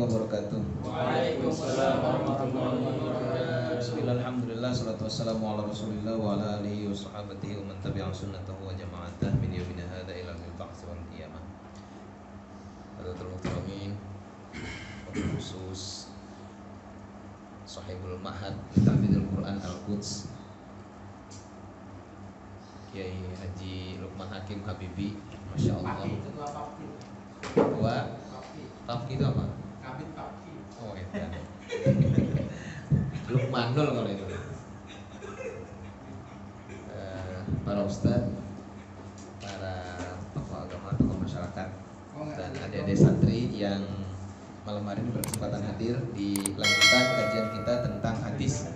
wabarakatuh. Waalaikumsalam warahmatullahi wabarakatuh. Bismillah, alhamdulillah, salatu wassalamu ala rasulillah wa ala alihi wa sahabatihi wa man tabi'a sunnatahu wa jama'atah min yawmina hadha ila al ba'ts wal qiyamah. Hadirin muhtamin, khusus Sahibul Mahad Tahfidzul Quran Al-Quds Kiai Haji Lukman Hakim Habibi, Masya Allah. Ketua Papki itu apa? Kabit Papki. Oh ya. Lukmanul kalau itu. Para ustadz, para tokoh agama, tokoh masyarakat, dan adik-adik santri yang malam hari ini berkesempatan hadir di lanjutan kajian kita tentang hadis.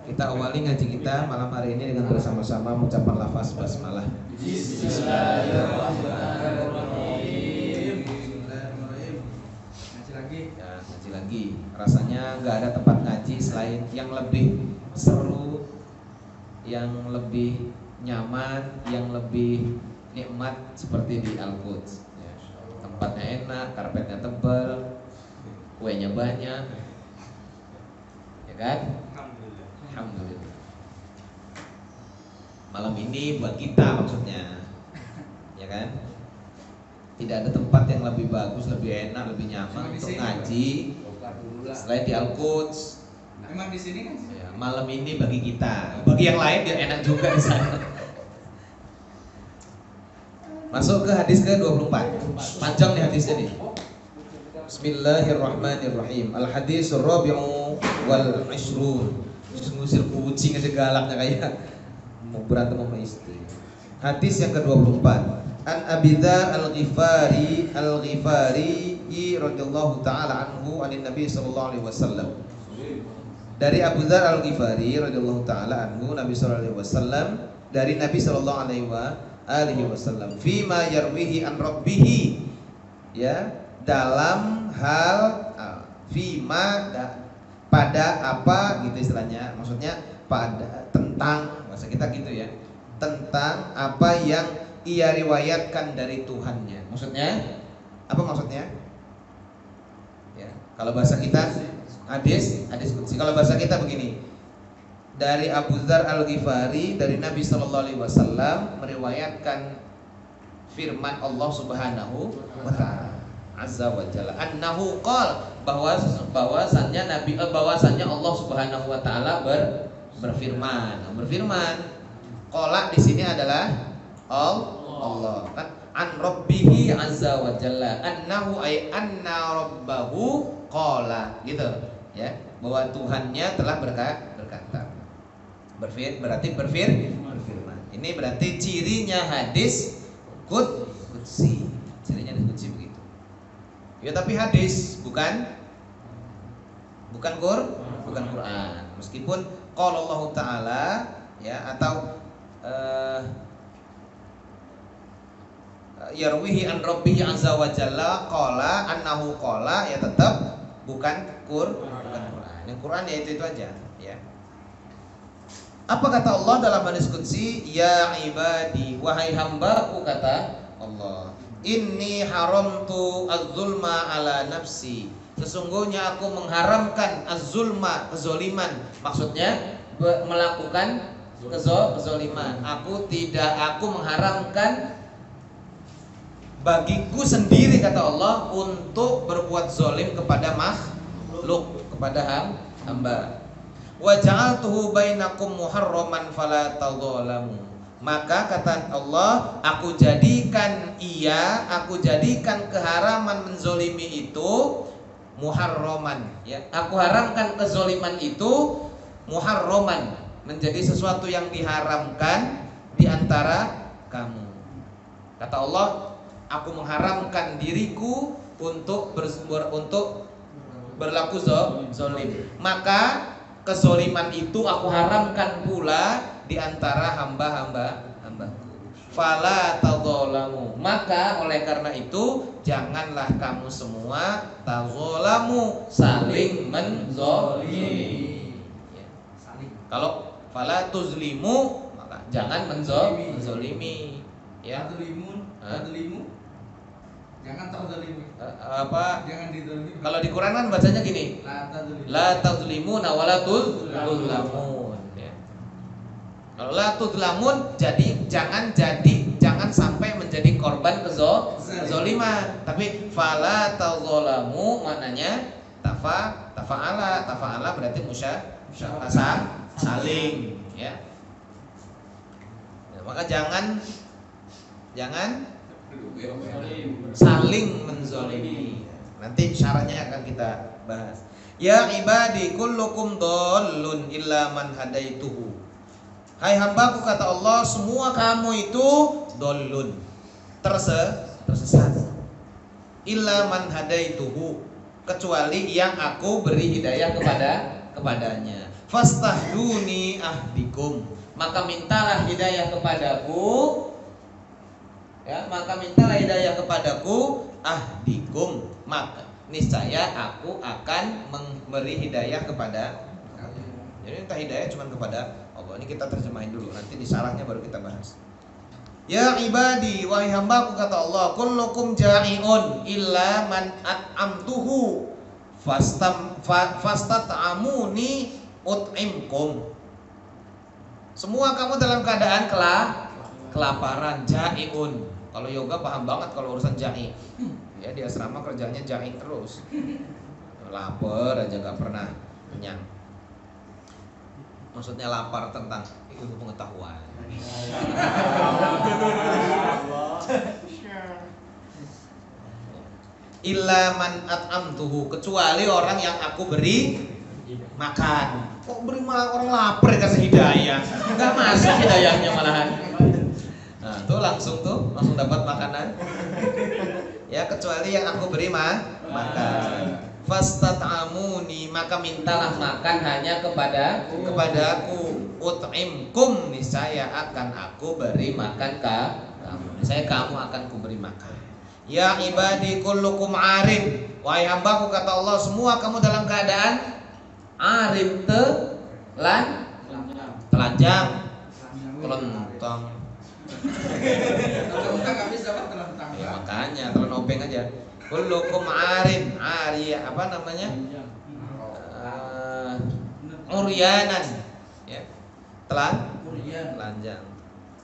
Kita awali ngaji kita malam hari ini dengan bersama-sama mengucapkan lafaz basmalah. Bismillahirrahmanirrahim. Ngaji lagi. Ya, ngaji lagi. Rasanya nggak ada tempat ngaji selain yang lebih seru, yang lebih nyaman, yang lebih nikmat seperti di Al-Quds. Ya, tempatnya enak, karpetnya tebal, kuenya banyak, ya kan? Alhamdulillah. Malam ini buat kita maksudnya, ya kan? Tidak ada tempat yang lebih bagus, lebih enak, lebih nyaman untuk ngaji selain di Al-Quds. Emang di sini kan? Ya, malam ini bagi kita, bagi yang lain dia enak juga di sana. Masuk ke hadis ke-24. Panjang nih hadisnya nih. Bismillahirrahmanirrahim. Al-hadisur rabi'u wal 'ishrun. Ngusir kucing aja galaknya kayak mau berantem sama istri. Hadis yang ke-24. An Abi Dzar Al-Ghifari radhiyallahu taala anhu anin Nabi sallallahu alaihi wasallam. Dari Abu Dzar Al-Ghifari radhiyallahu taala anhu Nabi sallallahu alaihi wasallam, dari Nabi sallallahu alaihi wasallam fima yarwihi an rabbih, ya, dalam hal pada apa gitu istilahnya, maksudnya pada tentang, bahasa kita gitu ya, tentang apa yang ia riwayatkan dari Tuhannya. Maksudnya apa maksudnya? Ya, kalau bahasa kita hadis qudsi. Kalau bahasa kita begini, dari Abu Dzar Al-Ghifari dari Nabi sallallahu alaihi wasallam meriwayatkan firman Allah Subhanahu wa taala azza wa jalla, annahu qala, bahwasannya Allah Subhanahu wa taala berfirman. Qala di sini adalah Allah kan, an rabbihi azza wa jalla, annahu ay anna rabbahu qala, gitu ya, bahwa Tuhannya telah berkata. Berarti berfirman. Ini berarti cirinya hadis qudsi. Cirinya hadis qudsi begitu. Ya, tapi hadis bukan Quran. Meskipun qala Allah taala, ya, atau yarwihi an rabbihi azza wa jalla qala annahu qala, ya tetap bukan Quran. Yang Quran ya itu aja, ya. Apa kata Allah dalam hadis qudsi? Ya ibadi, wahai hambaku, kata Allah, inni haramtu az-zulma ala nafsi. Sesungguhnya aku mengharamkan az-zulma, kezoliman. Maksudnya melakukan kezoliman. Aku mengharamkan bagiku sendiri, kata Allah, untuk berbuat zolim kepada makhluk, kepada hamba. Wa ja'altuhu bainakum muharraman fala tadzalamu. Maka kata Allah, aku jadikan keharaman menzolimi itu muharraman, ya. Aku haramkan kezoliman itu muharraman, menjadi sesuatu yang diharamkan di antara kamu. Kata Allah, aku mengharamkan diriku untuk berlaku zolim. Maka kezoliman itu aku haramkan pula di antara hamba-hambaku. Fala tadzalamu. Maka oleh karena itu janganlah kamu semua tadzalamu, saling menzolimi. Ya. Kalau fala tuzlimu, maka jangan menzolimi. Ya. Tadzlimu. Jangan terzalimi. Apa? Jangan dizalimi. Kalau di Quran kan bacanya gini, La tadzalimi. la tadzlimuna wa la tuzlamun. Ya. Kalau la tuzlamun jangan sampai menjadi korban kezaliman. Tapi fala tadzalamu maknanya tafa'ala berarti saling, ya. Nah, maka jangan saling menzolimi. Nanti syaratnya akan kita bahas. Ya ibadi kullukum dhallun illa man hadaituhu. Hai hambaku, kata Allah, semua kamu itu dhallun, tersesat. Illa man hadaituhu, kecuali yang aku beri hidayah kepadanya. Fastahduni ahdikum, maka mintalah hidayah kepadaku. Ya, maka mintalah hidayah kepadaku, ahdikum, maka niscaya aku akan memberi hidayah kepada kamu. Jadi minta hidayah cuma kepada Allah. Ini kita terjemahin dulu, nanti di sarangnya baru kita bahas. Ya ibadi, wahai hambaku, kata Allah, kullukum ja'iun illa man at'amtuhu fastat'amuni ut'imkum. Semua kamu dalam keadaan kelaparan, ja'iun. Kalau yoga paham banget kalau urusan ja'i. Ya di asrama kerjanya ja'i terus. Lapar aja gak pernah kenyang. Maksudnya lapar tentang ilmu pengetahuan. Illa man at'amtuhu, kecuali orang yang aku beri makan. Kok beri orang lapar kasih hidayah? Enggak masuk hidayahnya malahan. Nah, tuh langsung dapat makanan. Ya, kecuali yang aku beri makan. Fastat'amuni, maka mintalah makan hanya kepadaku. Ut'imkum, niscaya akan aku beri makan kamu. Niscaya kamu akan kuberi makan. Ya ibadi kullukum arim, wahai hambaku, kata Allah, semua kamu dalam keadaan arim, telanjang, telentang. Kalau enggak bisa Pak telentang. Ya makanya telan obeng aja. Kullukum arim, apa namanya? Uryanan, ya. Telanjang.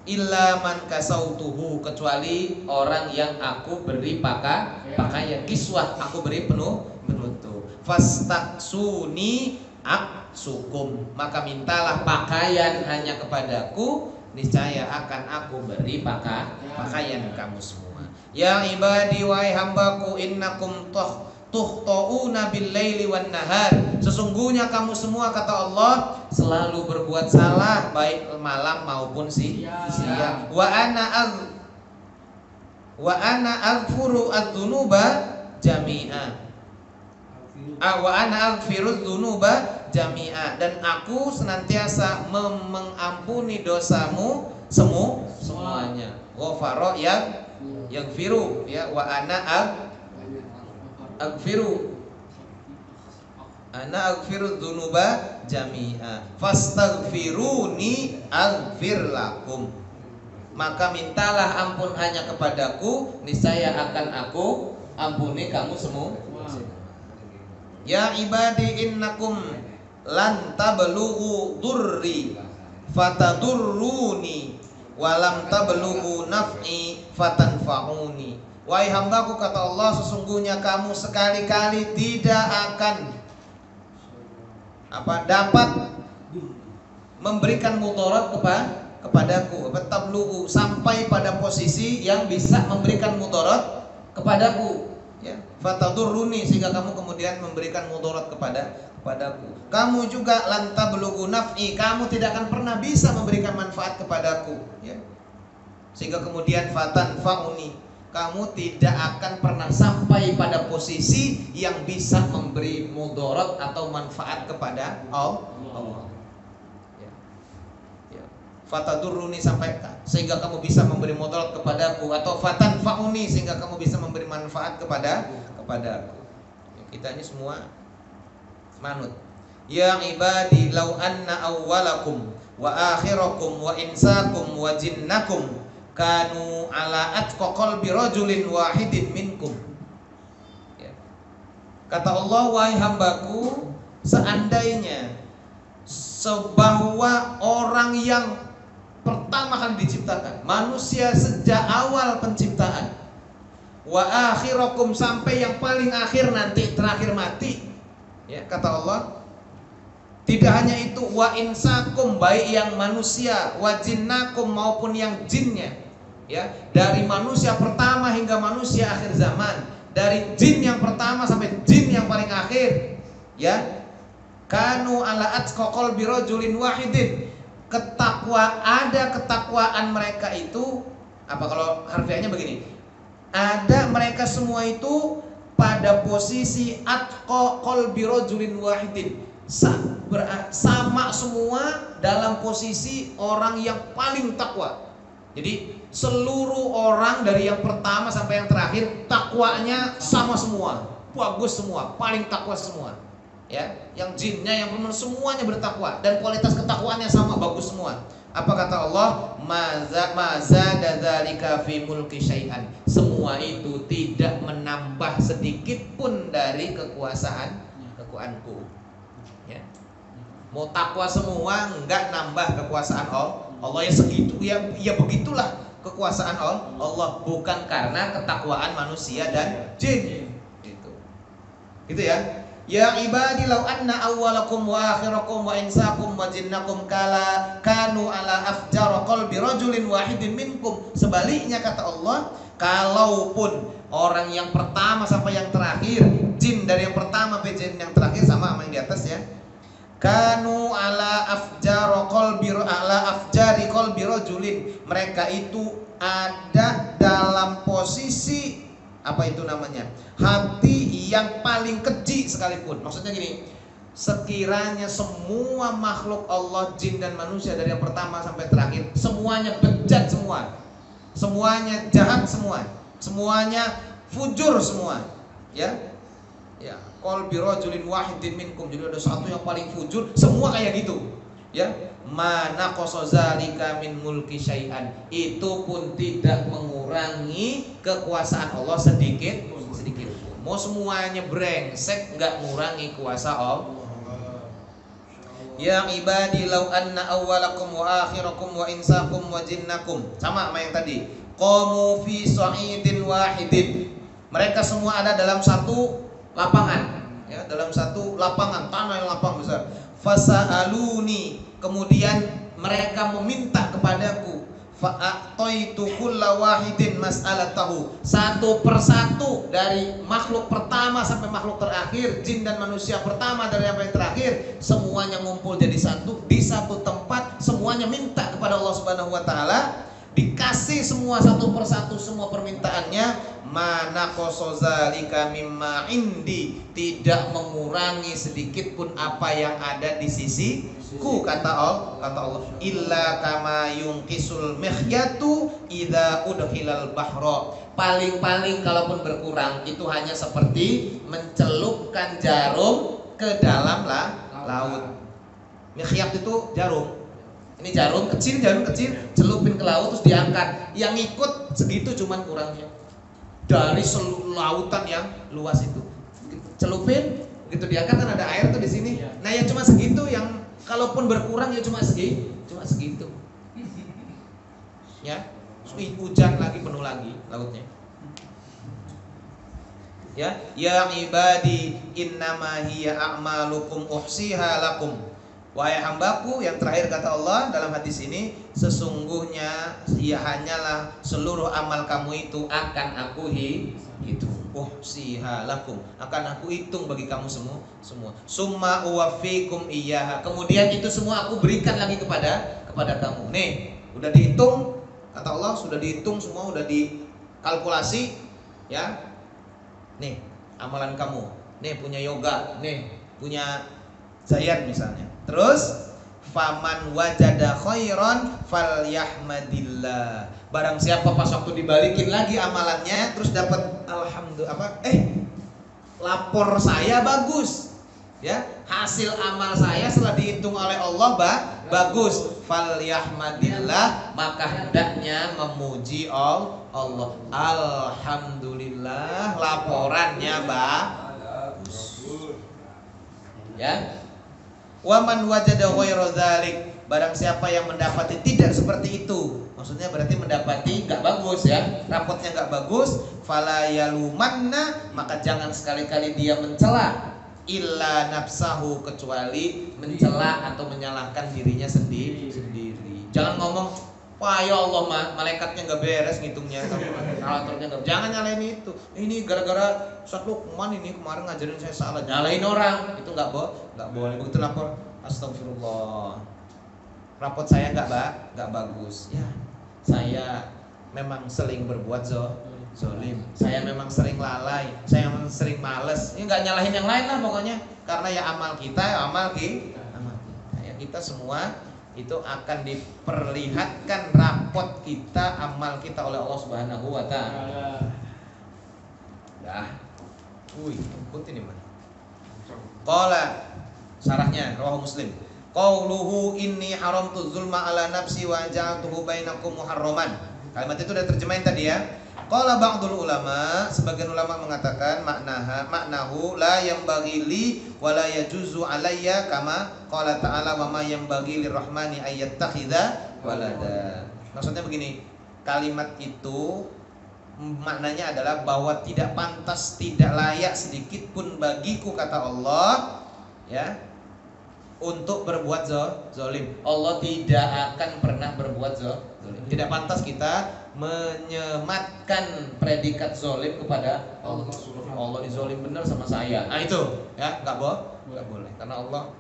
Illa man kasautuhu, kecuali orang yang aku beri pakaian kiswah, aku beri penutup. Fastaksuni aksukum, maka mintalah pakaian hanya kepadaku, niscaya akan aku beri pakaian kamu semua. Ya ibadi, wahai hambaku, innakum tuhta'una bil-laili wan nahar, sesungguhnya kamu semua, kata Allah, selalu berbuat salah baik malam maupun siang. Wa ana aghfiru adz-dzunuba jami'a. Wa ana aghfiru adz-dzunuba jami'a, dan aku senantiasa mengampuni dosamu semuanya. Ghafara yaghfiru, ya, wa ana aghfiru dzunuba jami'a fastaghfiruni aghfir lakum, maka mintalah ampun hanya kepadaku, niscaya akan aku ampuni kamu semua. Ya ibadi innakum lan tablughu durri fatadurruni walam tablughu naf'i fatanfa'uni. Wahai hambaku, kata Allah, sesungguhnya kamu sekali-kali tidak akan dapat memberikan mudarat kepadaku, tablughu, sampai pada posisi yang bisa memberikan mudarat kepadaku, ya. Fatadurruni, sehingga kamu kemudian memberikan mudarat kepadaku. Kamu juga lan tablughu naf'i, kamu tidak akan pernah bisa memberikan manfaat kepadaku, ya. Sehingga kemudian fatanfa'uni, kamu tidak akan pernah sampai pada posisi yang bisa memberi mudarat atau manfaat kepada Allah. Ya. Ya. Fatadurruni, sampai sehingga kamu bisa memberi mudarat kepadaku, atau fatanfa'uni, sehingga kamu bisa memberi manfaat kepadaku. Ya, kita ini semua manut. Ya ibadi law anna awwalakum wa akhirakum wa insakum wa jinnakum kanu ala atqa qalbi rajulin wahidin minkum Kata Allah, wahai hambaku, seandainya bahwa orang yang pertama kali diciptakan, manusia sejak awal penciptaan, wa akhirakum, sampai yang paling akhir nanti terakhir mati, ya, kata Allah, tidak hanya itu, wa insakum, baik yang manusia, wa jinnakum, maupun yang jinnya, ya, dari manusia pertama hingga manusia akhir zaman, dari jin yang pertama sampai jin yang paling akhir, ya, kanu ala atqa qalbi rajulin wahidin, ketakwaan mereka itu apa, kalau harfiahnya begini, ada mereka semua itu pada posisi atqa qalbi rajulin wahidin, sama semua dalam posisi orang yang paling takwa. Jadi seluruh orang dari yang pertama sampai yang terakhir takwanya sama semua, bagus semua, paling takwa semua. Ya, yang jinnya, yang benar, semuanya bertakwa dan kualitas ketakwaannya sama, bagus semua. Apa kata Allah? Maza dzalika fi mulki syai'an. Semua itu tidak menambah sedikit pun dari kekuasaanku. Ya. Mau takwa semua enggak nambah kekuasaan Allah ya segitu, ya begitulah kekuasaan Allah, bukan karena ketakwaan manusia dan jin. Gitu ya. Ya ibadi law anna awwalakum wa akhirakum wa insakum wa jinnakum kanu ala afjar qalbi rajulin wahidin minkum. Sebaliknya kata Allah, kalaupun orang yang pertama sampai yang terakhir, jin dari yang pertama sampai jin yang terakhir sama yang di atas ya. Kanu ala afjari qalbi rajulin. Mereka itu ada dalam posisi apa itu namanya? Hati yang paling keji sekalipun. Maksudnya gini, sekiranya semua makhluk Allah, jin dan manusia dari yang pertama sampai terakhir, semuanya bejat semua, semuanya jahat semua, semuanya fujur semua, ya, ya. Qalbi rajulin wahidin minkum, jadi ada satu yang paling fujur, semua kayak gitu, ya. Mana qasazalika min mulki syai'an, itu pun tidak mengurangi kekuasaan Allah sedikit pun. Mau semuanya brengsek, nggak ngurangi kuasa Allah. Ya ibadi law anna awwalakum wa akhirakum wa insakum wa jinnakum, sama yang tadi, qamu fi sa'idin wahidin. Mereka semua ada dalam satu lapangan, ya, dalam satu lapangan, tanah yang lapang besar. Fasa'aluni, kemudian mereka meminta kepadaku, fa'ataitu kulla wahidin mas'alatahu, satu persatu dari makhluk pertama sampai makhluk terakhir, jin dan manusia pertama dari yang terakhir, semuanya ngumpul jadi satu di satu tempat, semuanya minta kepada Allah Subhanahu wa taala, dikasih semua satu persatu semua permintaannya. Mana qasazalika mimma indi, tidak mengurangi sedikit pun apa yang ada di sisiku, kata Allah, illa kama yungkisul mikhyatu idza udkhilal bahra. Paling-paling kalaupun berkurang itu hanya seperti mencelupkan jarum ke dalam laut. Mikhyat itu jarum. Ini jarum kecil, celupin ke laut terus diangkat. Yang ikut segitu cuman kurangnya dari seluruh lautan yang luas itu. Celupin, gitu diangkat, kan ada air tuh di sini. Nah, yang cuma segitu, yang kalaupun berkurang ya cuma segitu. Ya, hujan lagi penuh lagi lautnya. Ya, ya ibadi innama hiya a'malukum uhsiha lakum. Wahai hambaku, yang terakhir kata Allah dalam hadis ini, sesungguhnya ia hanyalah seluruh amal kamu itu akan aku hitung. Uhsiha lakum, akan aku hitung bagi kamu semua. Summa uwaffikum iyyaha, kemudian itu semua aku berikan lagi kepada kamu. Nih, udah dihitung, kata Allah, sudah dihitung semua, udah dikalkulasi, ya. Nih, amalan kamu. Nih punya yoga, nih punya Zayan misalnya. Terus faman wajada khairan falyahmadillah. Barang siapa pas waktu dibalikin lagi amalannya terus dapat alhamdulillah lapor saya bagus. Ya, hasil amal saya setelah dihitung oleh Allah bagus. Falyahmadillah, maka hendaknya memuji Allah. Alhamdulillah, laporannya bagus. Ya. Wa man wajada ghairu dzalik, barang siapa yang mendapati tidak seperti itu, maksudnya berarti mendapati nggak bagus ya, rapotnya nggak bagus, fala yalumanna, maka jangan sekali-kali dia mencela illa nafsahu, kecuali mencela atau menyalahkan dirinya sendiri. Jangan ngomong, wah ya Allah malaikatnya nggak beres ngitungnya, kalkulatornya nggak. Jangan nyalain itu. Ini gara-gara Ustaz Lukman ini kemarin ngajarin saya salah. Nyalain orang itu nggak boleh. Begitu lapor, astagfirullah. Rapot saya nggak bagus. Ya, saya memang sering berbuat zolim. Saya memang sering lalai. Saya memang sering males. Ini nggak nyalahin yang lain lah pokoknya. Karena ya amal kita, amal kita. Ya kita semua itu akan diperlihatkan rapot kita, amal kita oleh Allah Subhanahu wa taala. Dah. Ikut ini mana? Qala sarahnya rawahu Muslim. Qauluhu inni haramtu zulma ala nafsi wa ja'altuhu bainakum muharraman. Kalimat itu udah terjemahin tadi ya. Qala ba'dul ulama, sebagian ulama mengatakan maknahu la yanbaghi li wa la yajuzu alayya kama qala ta'ala wa ma yanbaghi lirrahmani ayyattakhidha walada. Maksudnya begini, kalimat itu maknanya adalah bahwa tidak pantas, tidak layak sedikit pun bagiku, kata Allah, ya, untuk berbuat zolim. Allah tidak akan pernah berbuat zolim. Tidak pantas kita menyematkan predikat zolim kepada Allah. Allah dizolim benar sama saya. Nah itu, ya, nggak boleh. Karena Allah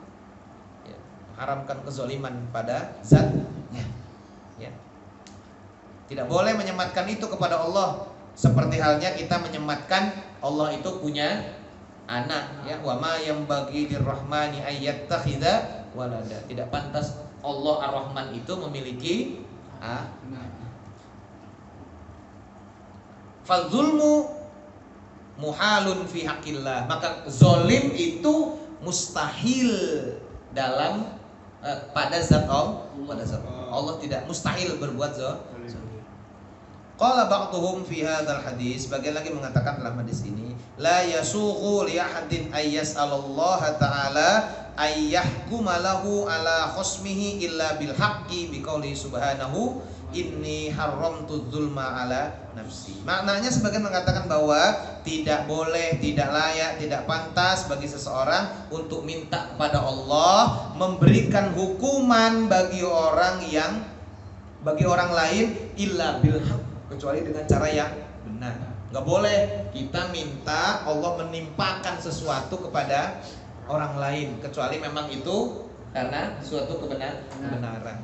ya, haramkan kezoliman pada zatnya. Ya. Tidak boleh menyematkan itu kepada Allah. Seperti halnya kita menyematkan Allah itu punya anak, ya. Wa ma yanbaghi lirrahmani ayyattakhidha walada. Tidak pantas Allah Ar-Rahman itu memiliki anak. Fadzulmu muhalun fi haqqillah. Maka zolim itu mustahil dalam pada zat Allah. Allah tidak mustahil berbuat zolim. Qala ba'dhum fi hadzal hadis, sebagian lagi mengatakan dalam hadis ini, la yasughu li ahadin ay yas'alallaha ta'ala ay yahkuma lahu ala khasmihi illa bil haqqi biqauli subhanahu inni haramtu dzulma ala nafsi. Maknanya sebagian mengatakan bahwa tidak boleh, tidak layak, tidak pantas bagi seseorang untuk minta kepada Allah memberikan hukuman bagi orang lain illa bil haqq, kecuali dengan cara yang benar. Nggak boleh kita minta Allah menimpakan sesuatu kepada orang lain kecuali memang itu karena suatu kebenaran.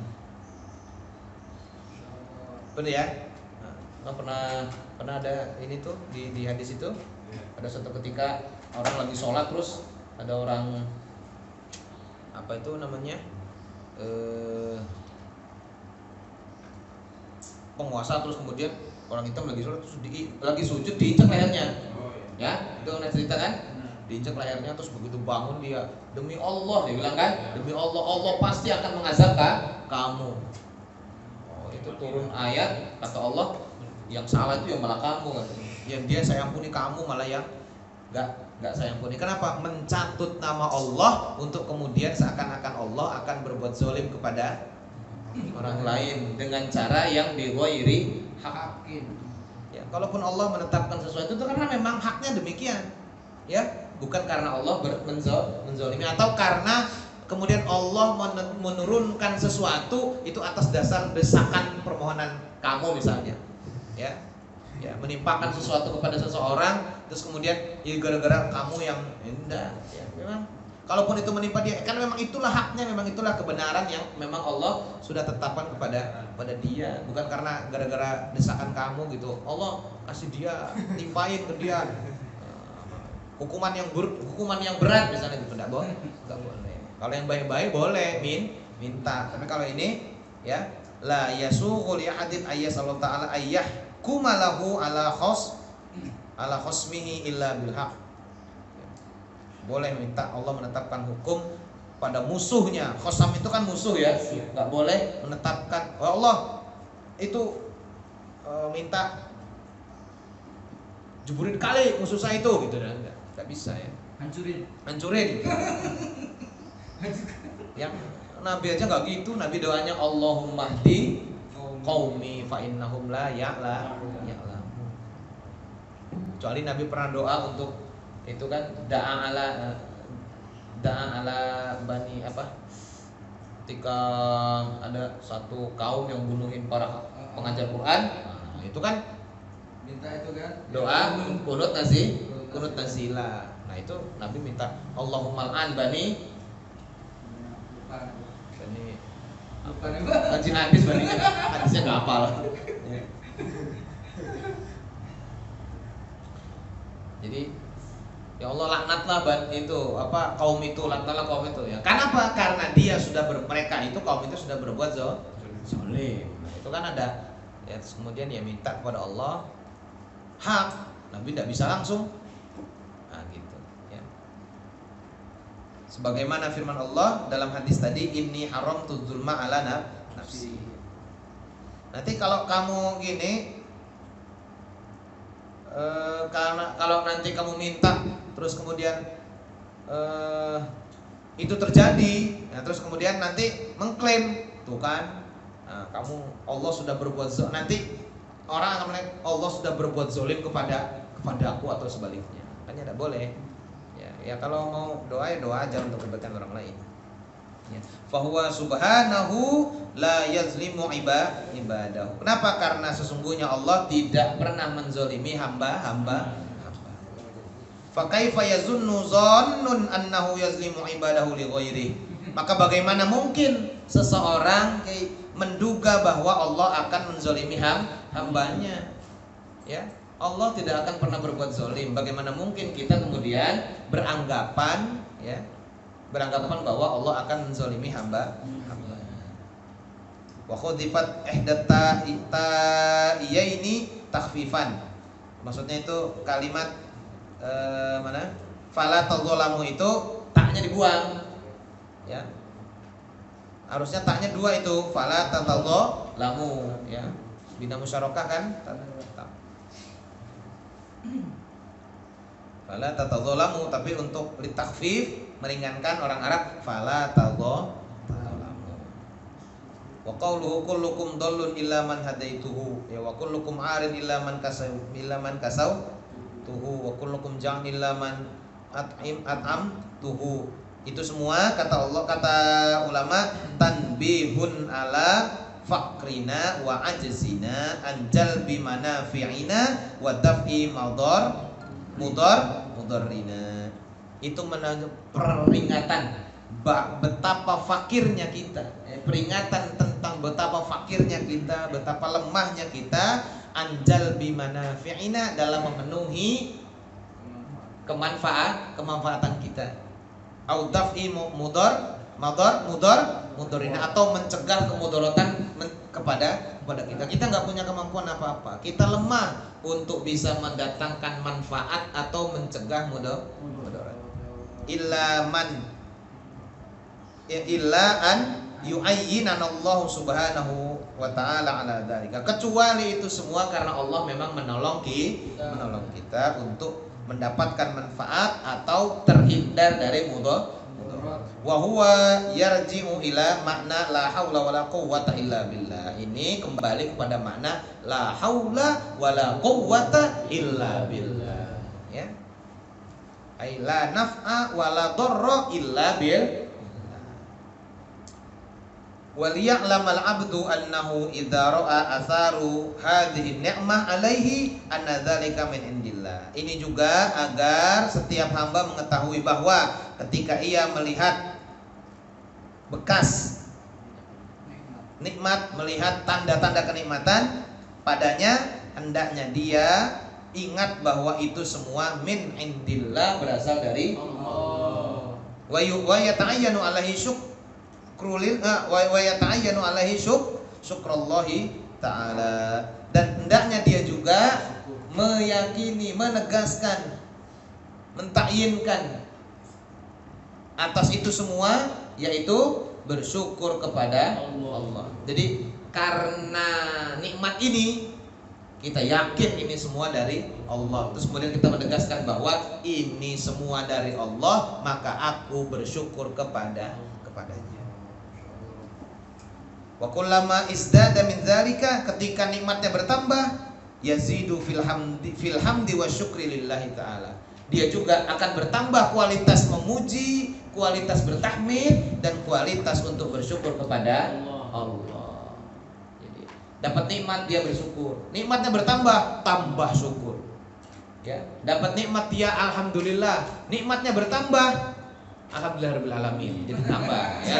Benar ya? Nah, pernah ada ini tuh di hadis itu, ada suatu ketika orang lagi sholat terus ada orang apa itu namanya penguasa, terus kemudian orang hitam lagi sholat terus lagi sujud diinjak lehernya. Ya, itu pernah cerita kan? Diinjak lehernya terus begitu bangun dia, demi Allah dia bilang kan, demi Allah, Allah pasti akan mengazab kamu. Oh, itu turun ayat kata Allah, yang salah itu yang malah kamu kan. Yang dia saya ampuni, kamu malah yang enggak saya ampuni. Kenapa? Mencatut nama Allah untuk kemudian seakan-akan Allah akan berbuat zalim kepada orang lain dengan cara yang dighairi haqqin. Ya, kalaupun Allah menetapkan sesuatu itu karena memang haknya demikian. Ya, bukan karena Allah menzalimi atau karena kemudian Allah menurunkan sesuatu itu atas dasar desakan permohonan kamu misalnya. Ya. Ya, menimpakan sesuatu kepada seseorang terus kemudian ya gara-gara kamu yang enggak, ya memang kalaupun itu menimpa dia, kan memang itulah haknya, memang itulah kebenaran yang memang Allah sudah tetapkan kepada dia, bukan karena gara-gara desakan kamu gitu. Allah kasih dia, timpain ke dia hukuman yang berat misalnya gitu, enggak boleh. Kalau yang baik-baik boleh minta, tapi kalau ini ya la yasughu li ahadin ayyasallahu ta'ala ayyahkumalahu ala khasmihi illa bil haqq. Boleh minta Allah menetapkan hukum pada musuhnya. Khosam itu kan musuh ya, nggak boleh menetapkan Allah itu minta jeburin kali musuh saya itu gitu, nggak bisa ya. hancurin. Yang Nabi aja nggak gitu, Nabi doanya Allahumma hdi qaumi fa innahum la ya'lamun. Kecuali Nabi pernah doa untuk itu kan da'a ala bani apa? Ketika ada satu kaum yang bunuhin para pengajar Quran, nah, itu kan minta itu kan doa kunut nazila. Nah itu Nabi minta Allahumma al'an bani Haji hadis bani hadisnya nggak hafal. Jadi ya Allah laknatlah itu apa kaum itu, laknatlah kaum itu ya. Kenapa? Karena dia sudah mereka itu kaum itu sudah berbuat zalim. Nah, itu kan ada ya, kemudian ya minta kepada Allah hak. Nabi tidak bisa langsung. Nah, gitu ya. Sebagaimana firman Allah dalam hadis tadi, inni haramtu dzulma ala nafsi. Nanti kalau kamu gini karena kalau nanti kamu minta terus kemudian itu terjadi ya, terus kemudian nanti mengklaim tuh kan kamu Allah sudah berbuat zalim, nanti orang akan mengklaim Allah sudah berbuat zalim kepada aku atau sebaliknya, kan tidak boleh ya kalau mau doa ya doa aja untuk kebaikan orang lain ya. Fahuwa subhanahu la yazlimu ibadahu. Kenapa? Karena sesungguhnya Allah tidak pernah menzalimi hamba. Fa kaifa yazunnu zannun annahu yazlimu ibadahu li ghairihi. Maka bagaimana mungkin seseorang menduga bahwa Allah akan menzalimi hambanya? Ya, Allah tidak akan pernah berbuat zalim. Bagaimana mungkin kita kemudian beranggapan bahwa Allah akan menzalimi hamba. Wa khudifat ihdata ini takhfifan. Maksudnya itu kalimat mana? Fala tadzalamu itu taknya dibuang. Ya. Harusnya taknya dua itu, fala tadzalamu ya. Bina musyarakah kan? Fala tadzalamu, tapi untuk litakhfif meringankan orang Arab fala tadzalamu. Wa qawluhu kullukum dhallun illa man hadaituhu ya wa kullukum 'arin illa man kasautuhu wa kullukum ja'in illa man at'amtuhu. Itu semua kata Allah, kata ulama, tanbihun ala faqrina wa ajzina an jalbi manafi'ina wa daf'i mudarrina. Itu peringatan betapa fakirnya kita, peringatan tentang betapa fakirnya kita, betapa lemahnya kita, anjal bimanafi'ina dalam memenuhi kemanfaatan kita, audaf'i mudorina atau mencegah kemudaratan kepada kita. Kita nggak punya kemampuan apa-apa, kita lemah untuk bisa mendatangkan manfaat atau mencegah mudarat. Illa an yu'ayyinanallahu subhanahu wa ta'ala ala dzalika. Kecuali itu semua karena Allah memang menolong kita untuk mendapatkan manfaat atau terhindar dari mudarat. Wa huwa yarji'u ila makna la haula wala quwwata illa billah. Ini kembali kepada makna la haula wala quwwata illa billah ya. Ai la naf'a wala dharra illa billah. Waliya'lamal 'abdu annahu idza ra'a atharu hadhihi ni'mah 'alaihi anna dzalika min indillah. Ini juga agar setiap hamba mengetahui bahwa ketika ia melihat bekas nikmat, melihat tanda-tanda kenikmatan padanya, hendaknya dia ingat bahwa itu semua min indillah, berasal dari Allah. Wa yata'ayyanu 'alaihi wa yata'ayyanu alaihi syukrallahi ta'ala, dan hendaknya dia juga meyakini, menegaskan, mentakyinkan atas itu semua, yaitu bersyukur kepada Allah. Jadi karena nikmat ini Kita yakin ini semua dari Allah. Terus kemudian kita menegaskan bahwa ini semua dari Allah, maka aku bersyukur kepadanya. Wa kullama izdada min dzalika, ketika nikmatnya bertambah, yazidu fil hamdi wa syukri lillahi ta'ala. Dia juga akan bertambah kualitas memuji, kualitas bertahmid, dan kualitas untuk bersyukur kepada Allah. Dapat nikmat dia bersyukur, nikmatnya bertambah, tambah syukur. Ya, dapat nikmat dia alhamdulillah, nikmatnya bertambah, alhamdulillahirabbil alamin. Jadi tambah, ya.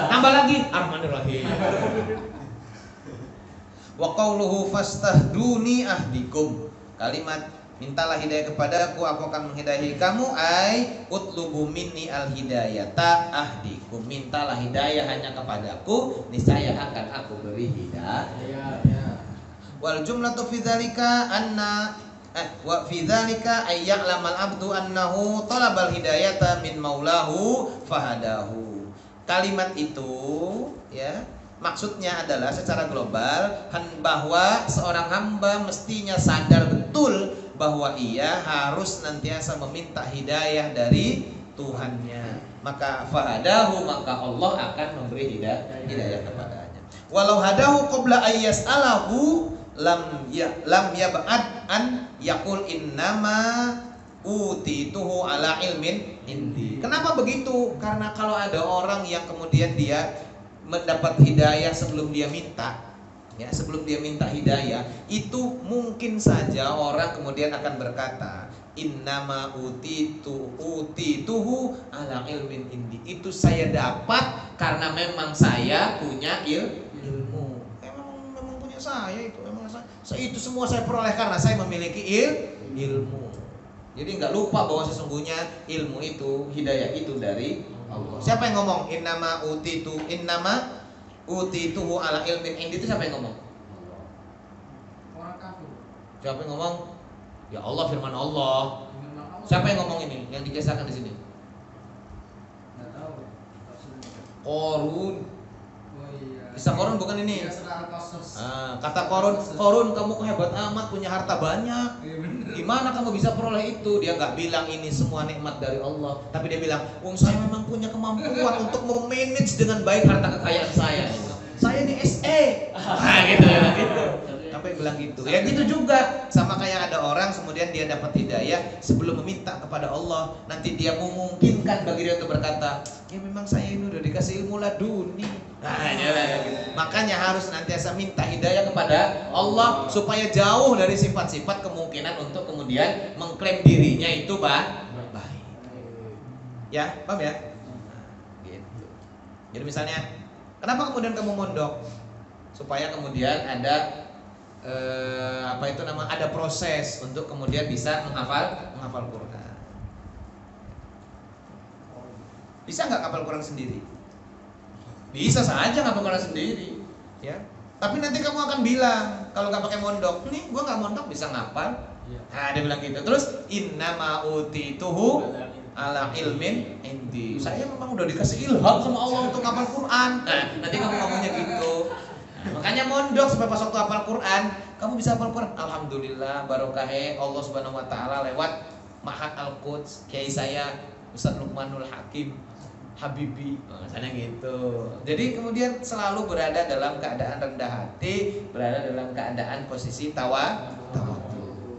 Tambah lagi arrahmanirrahim. Wa qauluhu fastahduni ahdikum. Kalimat mintalah hidayah kepadaku, aku akan menghidayahi kamu. Ai utlubu minni al-hidayata ahdikum. Mintalah hidayah hanya kepadaku, niscaya akan aku beri hidayah. Wal jumlatu fi dzalika anna wa fi dzalika ay ya'lamal abdu annahu talabal hidayata min maulahu fahadahu. Kalimat itu, ya, maksudnya adalah secara global bahwa seorang hamba mestinya sadar betul bahwa ia harus senantiasa meminta hidayah dari Tuhannya. Maka fahadahu, maka Allah akan memberi hidayah kepadanya. Walau hadahu qabla ayyas'alahu lam yab'ad an yaqul innama utituhu ala ilmin indi. Kenapa begitu? Karena kalau ada orang yang kemudian dia mendapat hidayah sebelum dia minta, ya, sebelum dia minta hidayah, itu mungkin saja orang kemudian akan berkata innama utituhu ala ilmin indi. Itu saya dapat karena memang saya punya ilmu. Memang punya saya itu. Itu semua saya peroleh karena saya memiliki ilmu. Jadi nggak lupa bahwa sesungguhnya ilmu itu, hidayah itu dari Allah. Siapa yang ngomong innama utituhu ala ilmin indi? Itu siapa yang ngomong? Orang kafir. Siapa yang ngomong? Ya Allah, firman Allah. Siapa yang ngomong ini? Yang dikisahkan di sini? Nggak tahu. Korun. Oh iya. Kisah Korun bukan ini. Iya, surah Al-Qasas. Kata Korun, kamu hebat amat, punya harta banyak. Iya, bener. Gimana kamu bisa peroleh itu? Dia nggak bilang ini semua nikmat dari Allah, tapi dia bilang, saya memang punya kemampuan untuk memanage dengan baik harta kekayaan saya. Saya ini SE. Gitu. Sampai bilang gitu. Ya gitu juga. Sama kayak ada orang kemudian dia dapat hidayah sebelum meminta kepada Allah, nanti dia memungkinkan bagi dia untuk berkata, ya memang saya ini udah dikasih ilmu laduni. Makanya harus nantiasa minta hidayah kepada Allah supaya jauh dari sifat-sifat kemungkinan untuk kemudian mengklaim dirinya itu baik. Ya, paham ya? Gitu. Jadi misalnya, kenapa kemudian kamu mondok? Supaya kemudian ada ada proses untuk kemudian bisa menghafal Quran. Bisa nggak hafal Quran sendiri? Bisa saja ngapal Quran sendiri, ya. Tapi nanti kamu akan bilang kalau nggak pakai mondok, nih gua nggak mondok bisa ngapal. Nah, dia bilang gitu. Terus innama utituhu ala ilmin indi. Saya memang udah dikasih ilham sama Allah untuk ngapal Quran. Nah, nanti kamu ngomongnya gitu. Makanya mondok supaya pas waktu hafal Quran, kamu bisa hafal Quran. Alhamdulillah, barokahe Allah Subhanahu wa taala lewat Ma'had Al-Quds, kiai saya Ustaz Luqmanul Hakim Habibi, misalnya gitu. Jadi kemudian selalu berada dalam keadaan rendah hati, berada dalam keadaan posisi tawadhu.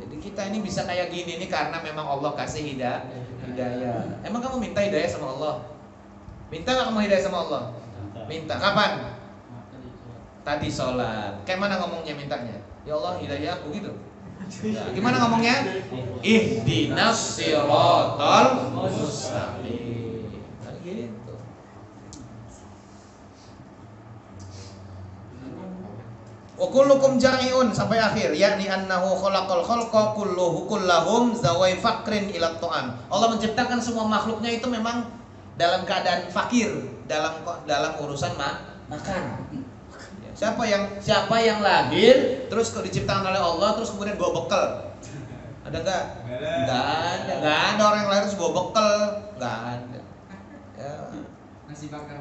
Jadi kita ini bisa kayak gini nih karena memang Allah kasih hidayah. Emang kamu minta hidayah sama Allah? Minta nggak kamu hidayah sama Allah? Minta. Kapan? Tadi sholat. Kayak mana ngomongnya mintanya? Ya Allah hidayah aku gitu. Nah, gimana ngomongnya? Ihdinas siratal mustaqim. Gitu. Wa kullukum ja'iun sampai akhir, yakni annahu khalaqal khalqa kullahum zawai faqrin ila ta'am. Allah menciptakan semua makhluknya itu memang dalam keadaan fakir, dalam urusan makan. Siapa yang lahir terus diciptakan oleh Allah terus kemudian bawa bekal? Ada enggak? Enggak ada orang yang lahir terus bawa bekal, enggak ada. Ya. Nasi bakar.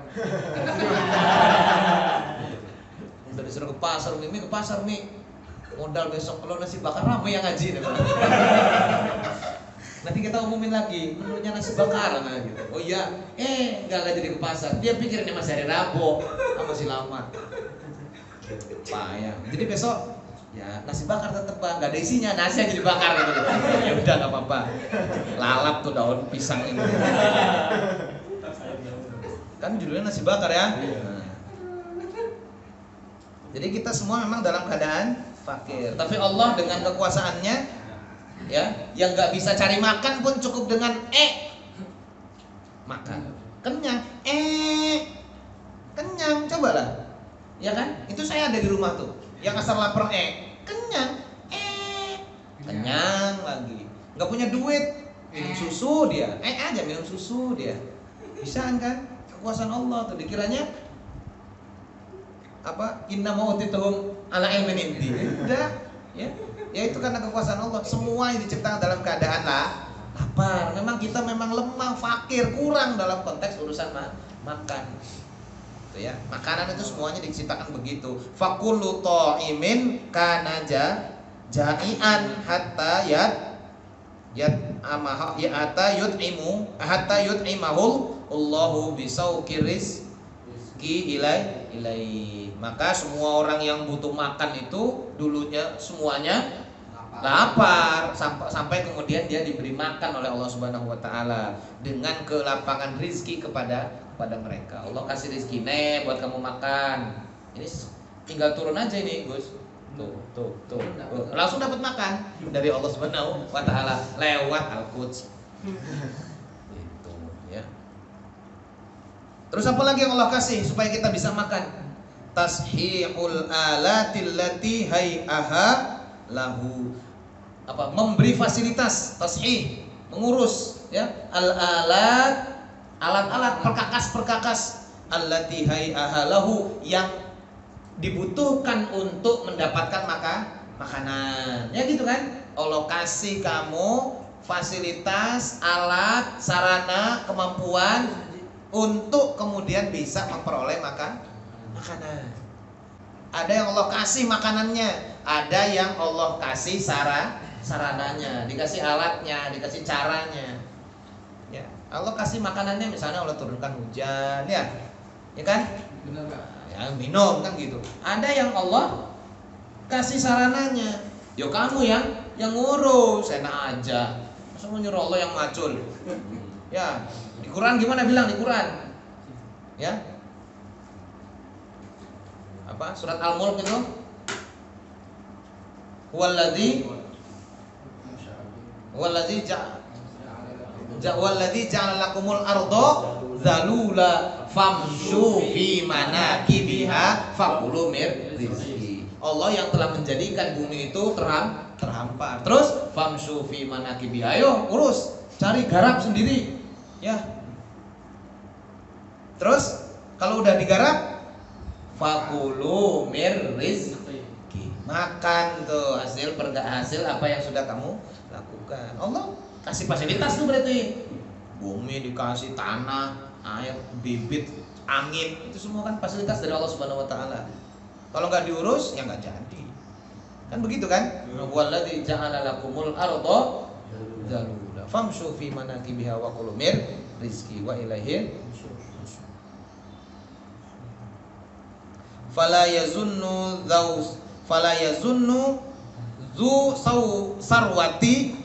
Udah disuruh ke pasar, Mi. Modal besok kalau nasi bakar ramai yang ngaji. Nanti kita umumin lagi menunya nasi bakar nah, gitu. Oh iya, nggak jadi ke pasar. Dia pikir ini masih hari Rabu, masih lama. Payah. Jadi besok ya nasi bakar tetap Pak, nggak ada isinya, nasi aja dibakar gitu. Ya udah nggak apa-apa. Lalap tuh daun pisang ini. Kan judulnya nasi bakar ya. Nah. Jadi kita semua memang dalam keadaan fakir. Tapi Allah dengan kekuasaannya, ya, yang nggak bisa cari makan pun cukup dengan makan. Kenyang, kenyang, cobalah. Ya kan? Itu saya ada di rumah tuh. Yang asal lapar kenyang, kenyang lagi. Nggak punya duit, minum susu dia. Aja minum susu dia. Bisa kan? Kekuasaan Allah tuh dikiranya apa? Inna mautituhum ala ilmin indi. Udah, ya. Ya itu karena kekuasaan Allah. Semua yang diciptakan dalam keadaan lapar. Memang kita memang lemah, fakir, kurang dalam konteks urusan makan. Itu ya. Makanan itu semuanya diciptakan begitu. Fakullu ta'imin kana ja'ian hatta hatta yut'imahul Allahu bisauqi rizqi ilai. Maka semua orang yang butuh makan itu dulunya semuanya lapar sampai kemudian dia diberi makan oleh Allah Subhanahu wa taala dengan kelapangan rizki kepada mereka. Allah kasih rizki buat kamu makan. Ini tinggal turun aja ini, Gus. Tuh. Langsung dapat makan dari Allah Subhanahu wa taala lewat Al-Quds. Itu ya. Terus apa lagi yang Allah kasih supaya kita bisa makan? Tashihul alatil lati hay'aha lahu. Apa? Memberi fasilitas, tashih, mengurus ya. Alat-alat perkakas allati hay'aha lahu yang dibutuhkan untuk mendapatkan makanan. Ya gitu kan? Allah kasih kamu fasilitas, alat, sarana, kemampuan untuk kemudian bisa memperoleh makanan. Ada yang Allah kasih makanannya, ada yang Allah kasih sarananya, dikasih alatnya, dikasih caranya. Ya, Allah kasih makanannya, misalnya Allah turunkan hujan, ya kan? Benar Pak. Ya, minum kan gitu. Ada yang Allah kasih sarananya. Yo kamu yang ngurus, enak aja. Masa mau nyuruh Allah yang macul? Ya, di Quran gimana bilang di Quran? Ya. Apa? Surat Al-Mulk itu? Huwallazi ja'ala lakumul arda zalula famshu fi manakibiha fakulu mir rizqi. Allah yang telah menjadikan bumi itu terhampar. Terus famshu fi manakibiha. Ayo urus, cari garap sendiri. Ya. Terus kalau udah digarap fakulu mir rizqi. Makan tuh hasil apa yang sudah kamu lakukan. Allah kasih fasilitas tuh berarti. Bumi dikasih tanah, air, bibit, angin, itu semua kan fasilitas dari Allah Subhanahu wa taala. Kalau nggak diurus ya nggak jadi. Kan begitu kan? Walladzi ja'ala lakumul arda zalula famshu fi manakibiha wa kulu mir rizqi wa ilaihi fala yazunnu zu sarwati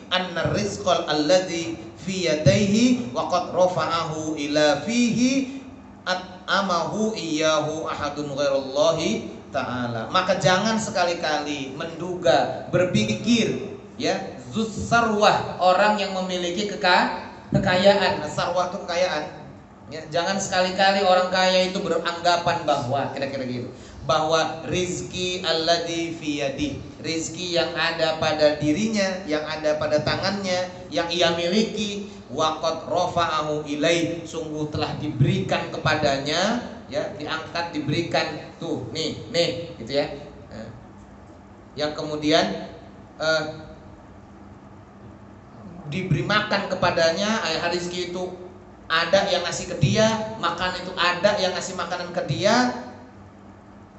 anna rizqal alladzi fi yadayhi wa qad rafa'ahu ila fihi at'amahu iyyahu ahadun ghairallahi ta'ala. Maka jangan sekali-kali menduga, berpikir ya, zus sarwah, orang yang memiliki kekayaan. Sarwah itu kekayaan. Ya, jangan sekali-kali orang kaya itu beranggapan bahwa kira-kira gitu, bahwa rizki alladzi fi yadi, rizki yang ada pada dirinya, yang ada pada tangannya, yang ia miliki, waqad rafa'ahu ilaih, sungguh telah diberikan kepadanya, ya, diangkat, diberikan tuh, nih, gitu ya. Yang kemudian diberi makan kepadanya, rizki itu ada yang ngasih ke dia, makan itu ada yang ngasih makanan ke dia.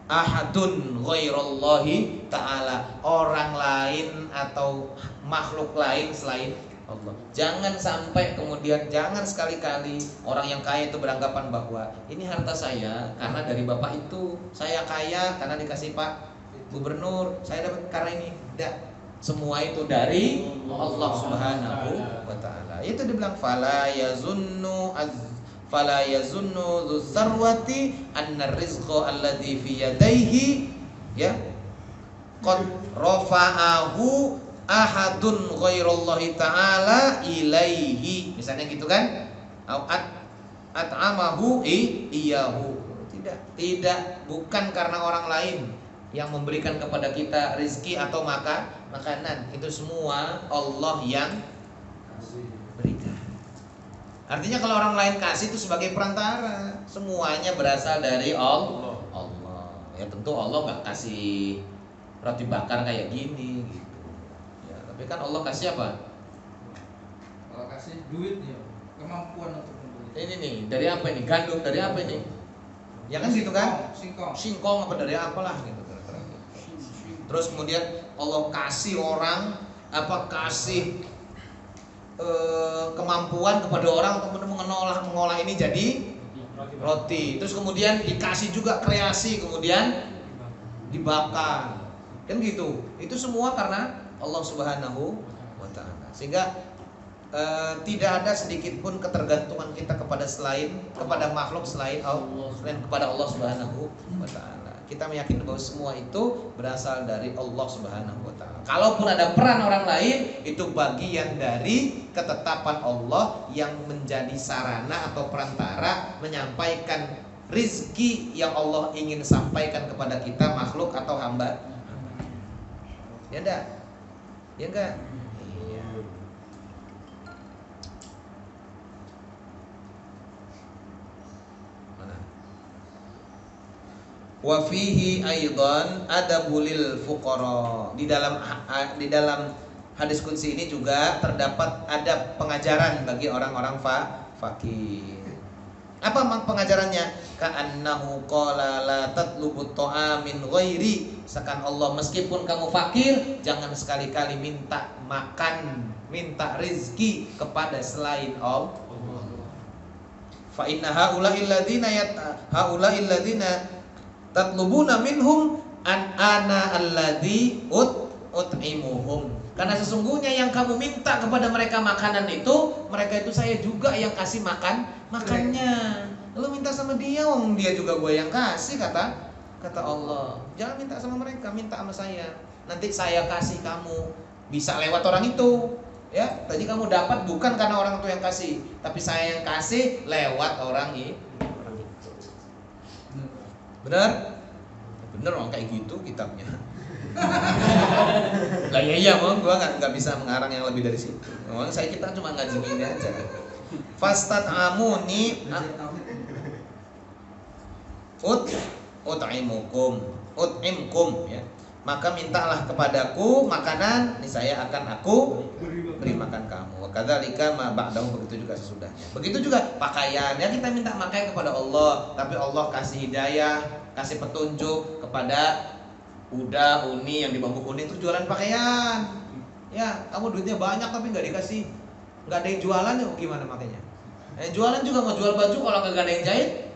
ahadun ghairallahi ta'ala, orang lain atau makhluk lain selain Allah. Jangan sampai kemudian, jangan sekali-kali orang yang kaya itu beranggapan bahwa ini harta saya karena dari bapak itu, saya kaya karena dikasih Pak Gubernur, saya dapat karena ini. Tidak, semua itu dari Allah Subhanahu wa ta'ala. Itu dibilang fala yazunnu dzarwati anna rizqa alladzi fi yadayhi ya qad rafa'ahu ahadun ghairallahi ta'ala ilaihi, misalnya gitu kan, at'amahu iyahu. Tidak, bukan karena orang lain yang memberikan kepada kita rizki atau makanan, itu semua Allah yang berikan. Artinya kalau orang lain kasih itu sebagai perantara, semuanya berasal dari Allah. Ya tentu Allah nggak kasih roti bakar kayak gini gitu. Ya, tapi kan Allah kasih apa? Kalau kasih duit ya, kemampuan untuk membeli. Ini nih, dari apa ini? Gandum dari apa ini? Ya kan gitu kan? Singkong apa dari apalah gitu. Terus kemudian Allah kasih orang kasih kemampuan kepada orang untuk mengolah ini jadi roti. Terus kemudian dikasih juga kreasi, kemudian dibakar. Kan gitu. Itu semua karena Allah Subhanahu wa ta'ala. Sehingga tidak ada sedikit pun ketergantungan kita kepada makhluk selain kepada Allah Subhanahu wa ta'ala. Kita meyakini bahwa semua itu berasal dari Allah Subhanahu wa ta'ala. Kalaupun ada peran orang lain, itu bagian dari ketetapan Allah yang menjadi sarana atau perantara menyampaikan rizki yang Allah ingin sampaikan kepada kita, makhluk atau hamba. Ya enggak? Ya enggak? Iya. Wa fihi aidan adabulil fuqara. Di dalam hadis qudsi ini juga terdapat adab pengajaran bagi orang-orang fakir. Apa pengajarannya? Ka'annahu qala la tatlubut ta'a min ghairi. Seakan Allah, meskipun kamu fakir, jangan sekali-kali minta makan, minta rizki kepada selain Allah. Fa inna haula'il ladzina tatlubuna minhum ana alladzi ut'imuhum. Karena sesungguhnya yang kamu minta kepada mereka makanan itu, mereka itu saya juga yang kasih makannya. Lu minta sama dia, dia juga gue yang kasih, kata Allah. Jangan minta sama mereka, minta sama saya. Nanti saya kasih kamu, bisa lewat orang itu. Ya, tadi kamu dapat bukan karena orang itu yang kasih, tapi saya yang kasih lewat orang itu. Benar? Benar orang kayak gitu kitabnya. Lah iya gua nggak bisa mengarang yang lebih dari situ. Kita cuma ngaji ini aja. Fastat amuni ut'imkum ya. Maka mintalah kepadaku makanan, niscaya akan aku beri makan kamu. Kadzalika ma ba'dahu, begitu juga sesudahnya. Begitu juga pakaian. Ya kita minta pakaian kepada Allah, tapi Allah kasih hidayah, kasih petunjuk kepada Uda, Uni yang di Bambu Kuning itu jualan pakaian. Ya, kamu duitnya banyak tapi nggak dikasih, nggak ada yang jualan, ya gimana makanya? Jualan juga mau jual baju kalau nggak ada yang jahit.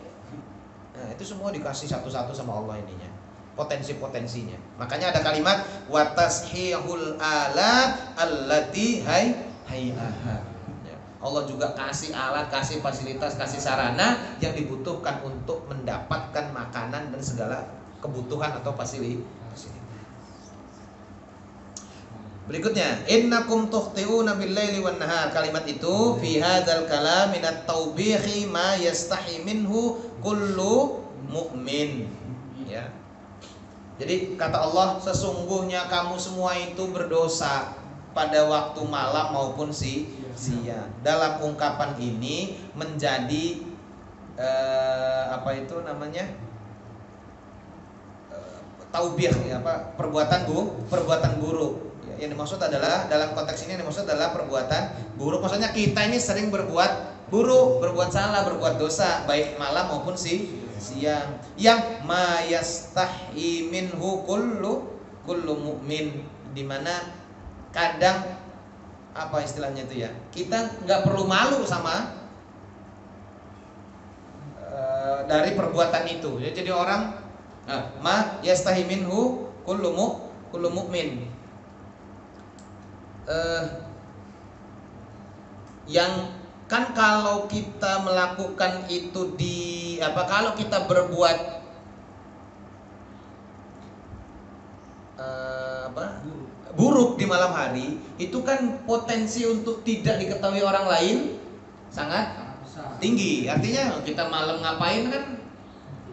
Nah, itu semua dikasih satu-satu sama Allah ininya. Potensi-potensinya. Makanya ada kalimat watashihul alat allati hayyaha. Allah juga kasih alat, kasih fasilitas, kasih sarana yang dibutuhkan untuk mendapatkan makanan dan segala kebutuhan atau fasilitas. Berikutnya, innakum tukhti'una bil-laili wan-nahar. Kalimat itu fi hadzal kalam min at-taubihi ma yastahi minhu kullu mu'min. Ya. Jadi kata Allah, sesungguhnya kamu semua itu berdosa pada waktu malam maupun siang. Dalam ungkapan ini menjadi taubih ya, perbuatan buruk. Ya, yang dimaksud adalah dalam konteks ini yang dimaksud adalah perbuatan buruk. Maksudnya kita ini sering berbuat buruk, berbuat salah, berbuat dosa baik malam maupun siang, yang ma yastahi minhu kullu mu'min, di mana kadang apa istilahnya itu ya, kita nggak perlu malu sama dari perbuatan itu ya. Jadi orang ma yastahi minhu kullu mu'min, yang kan kalau kita melakukan itu kalau kita berbuat buruk di malam hari, itu kan potensi untuk tidak diketahui orang lain sangat tinggi. Artinya kita malam ngapain kan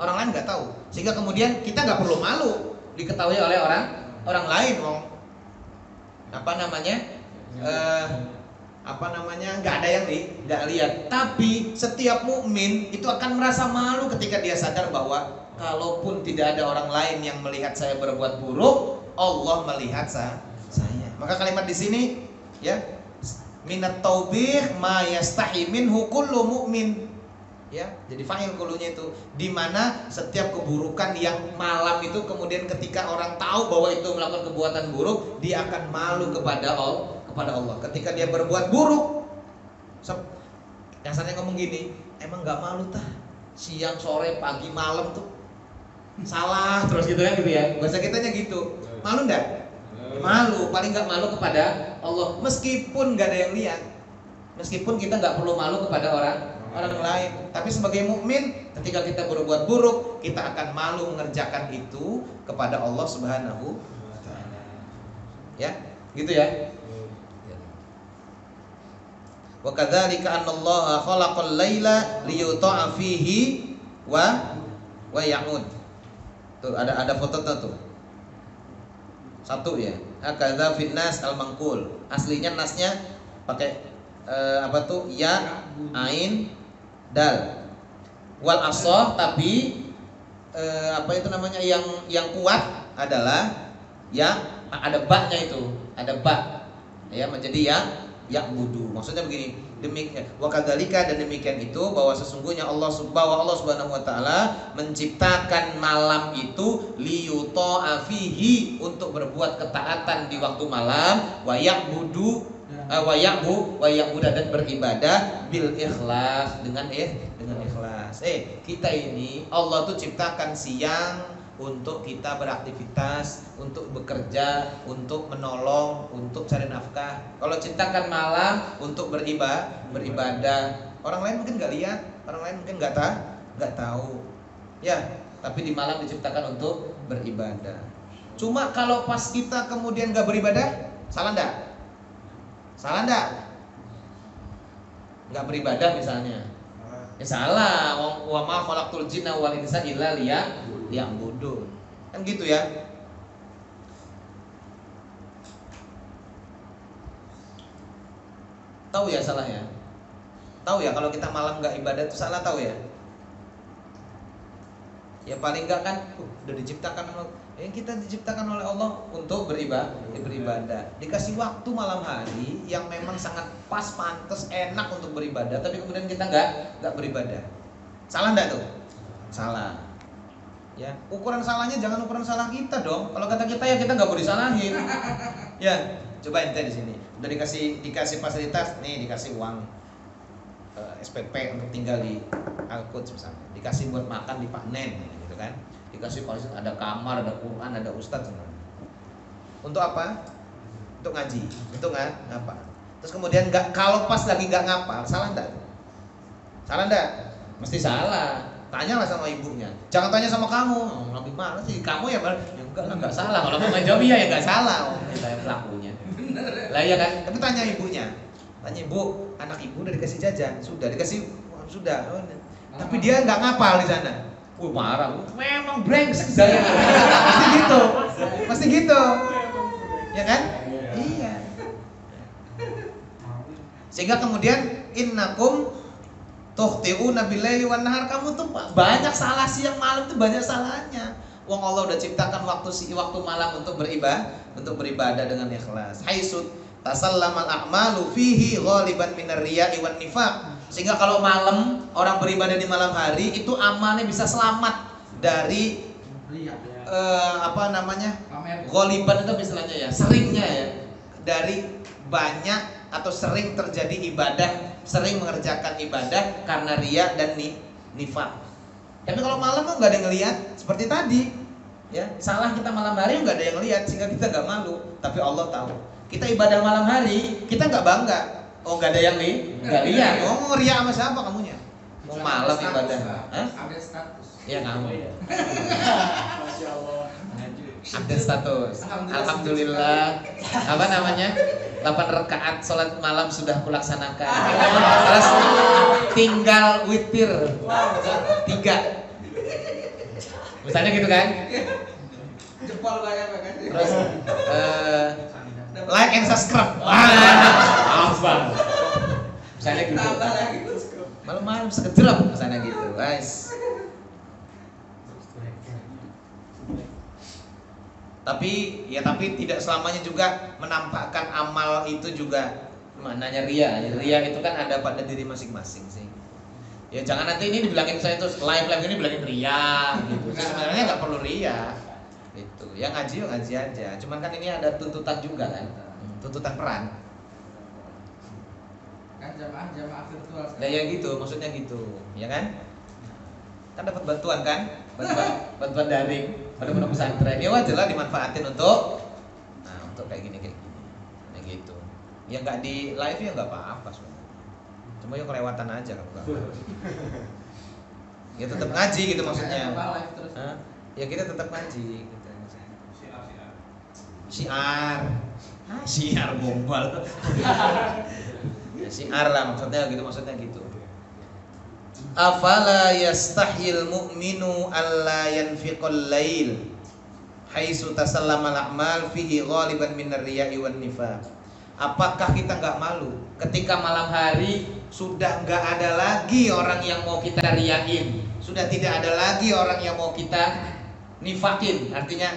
orang lain nggak tahu, sehingga kemudian kita nggak perlu malu diketahui oleh orang lain. Nggak ada yang nggak lihat. Tapi setiap mukmin itu akan merasa malu ketika dia sadar bahwa kalaupun tidak ada orang lain yang melihat saya berbuat buruk, Allah melihat saya. Maka kalimat di sini ya, minat taubih ma yastahi minhu kullu mu'min. Ya, jadi fa'il kulunya itu di mana setiap keburukan yang malam itu kemudian ketika orang tahu bahwa itu melakukan perbuatan buruk, dia akan malu kepada Allah. Ketika dia berbuat buruk, dasarnya ngomong gini, emang nggak malu tah? Siang, sore, pagi, malam tuh salah terus gitu kan gitu ya. Bahasa kitanya gitu. Malu enggak? Malu, paling nggak malu kepada Allah, meskipun nggak ada yang lihat, meskipun kita nggak perlu malu kepada orang lain. Tapi sebagai mukmin, ketika kita berbuat buruk, kita akan malu mengerjakan itu kepada Allah Subhanahu wa Ta'ala. Ya, gitu ya. Wa kadzalika annallaha khalaqal laila liyuta'a fihi wa ya'ud. Tuh ada fotonya tuh. Satu ya. Hakadza fin nas al manqul. Aslinya nasnya pakai ya, ain, dal. Wal asah, tapi yang kuat adalah yang ada baknya itu, ada bak. Ya, menjadi ya'budu. Maksudnya begini, demikian wa kadzalika, dan demikian itu bahwa sesungguhnya Allah Subhanahu wa Ta'ala menciptakan malam itu liyuta'a fihi, untuk berbuat ketaatan di waktu malam, wa ya'budu dan beribadah bil ikhlas, dengan ikhlas. Kita ini Allah tuh ciptakan siang untuk kita beraktivitas, untuk bekerja, untuk menolong, untuk cari nafkah. Kalau ciptakan malam untuk beribadah. Orang lain mungkin nggak lihat, orang lain mungkin nggak tahu. Ya, tapi di malam diciptakan untuk beribadah. Cuma kalau pas kita kemudian nggak beribadah, salah nggak? Nggak beribadah misalnya. Ya salah. Wa ma khalaqtul jinna wal insa illa liya'budun. Kan gitu ya. Tahu ya salahnya? Tahu ya kalau kita malam nggak ibadah itu salah, tahu ya? Ya paling nggak kan udah diciptakan kita diciptakan oleh Allah untuk beribadah. Dikasih waktu malam hari yang memang sangat pas, pantas, enak untuk beribadah, tapi kemudian kita nggak beribadah. Salah nggak tuh? Salah. Ya, ukuran salahnya jangan ukuran salah kita dong. Kalau kata kita ya kita nggak boleh disalahin. Ya, coba ente di sini. Udah dikasih fasilitas, nih dikasih uang SPP untuk tinggal di Al-Quds misalnya. Dikasih buat makan di Pak Nen, gitu kan. Dikasih fasilitas, ada kamar, ada Quran, ada ustadz. Untuk apa? Untuk ngaji, untuk ngapa? Terus kemudian kalau pas lagi nggak ngapal, salah enggak? Salah enggak? Mesti salah. Tanyalah sama ibunya. Jangan tanya sama kamu. Lagi mana sih? Kamu ya enggak salah. Kalau mau jawab ya enggak salah. Saya pelakunya. Lah ya kan? Tapi tanya ibunya. Tanya, ibu, anak ibu udah dikasih jajan? Sudah dikasih? Sudah. Tapi dia nggak ngapal di sana. Marah. Memang brengsek saya. Pasti gitu. Ya kan? Iya. Sehingga kemudian innakum tukhti'una bil-laili wan nahar, kamu tuh banyak salah, siang malam tuh banyak salahnya. Wong Allah udah ciptakan waktu malam untuk beribadah dengan ikhlas. Haitsut tasallamal a'malu fihi ghaliban minar riya'i wan nifaq, Sehingga kalau malam orang beribadah di malam hari itu amalnya bisa selamat dari Ghaliban itu istilahnya ya, seringnya ya, dari banyak atau sering terjadi ibadah, sering mengerjakan ibadah karena riya dan nifaq. Tapi kalau malam kan nggak ada yang ngelihat, seperti tadi ya, salah kita malam hari nggak ada yang lihat sehingga kita nggak malu, tapi Allah tahu. Kita ibadah malam hari kita nggak bangga, oh nggak ada yang nggak lihat, oh riya sama siapa kamunya? Mau malam ibadah, ada status. Ya kamu ya. Masya Allah. Update status. Alhamdulillah. Apa namanya? 8 rakaat sholat malam sudah kulaksanakan. Terus tinggal witir 3. Misalnya gitu kan? Jempol banyak kan. Terus like and subscribe. Apa? Misalnya gitu. Malam-malam sekejap misalnya gitu, guys. Tapi tidak selamanya juga menampakkan amal itu juga maknanya ria. Ria itu kan ada pada diri masing-masing sih. Ya jangan nanti ini dibilangin saya terus live ini bilangin ria gitu. Sebenarnya nggak perlu ria. Itu. Ya ngaji aja. Cuman kan ini ada tuntutan juga kan. Tuntutan peran. Kan jamaah virtual. Nah ya gitu, maksudnya gitu, ya kan? Kan dapat bantuan kan? Bantuan daring. Pada pondok pesantren, ya wajar lah dimanfaatin untuk kayak gini, kayak gitu. Ya nggak di live ya nggak apa-apa sebenarnya. Cuma ya kelewatan aja kalau ya tetap ngaji gitu maksudnya. Ya kita tetap ngaji gitu. Syiar gombal. Ya, syiar lah maksudnya gitu. Afala yastahil mu'minu alla yanfiqal lail haitsu tasallama al-a'mal fihi ghaliban minar riya'i wan nifaq. Apakah kita nggak malu ketika malam hari sudah nggak ada lagi orang yang mau kita riyain, sudah tidak ada lagi orang yang mau kita nifakin, artinya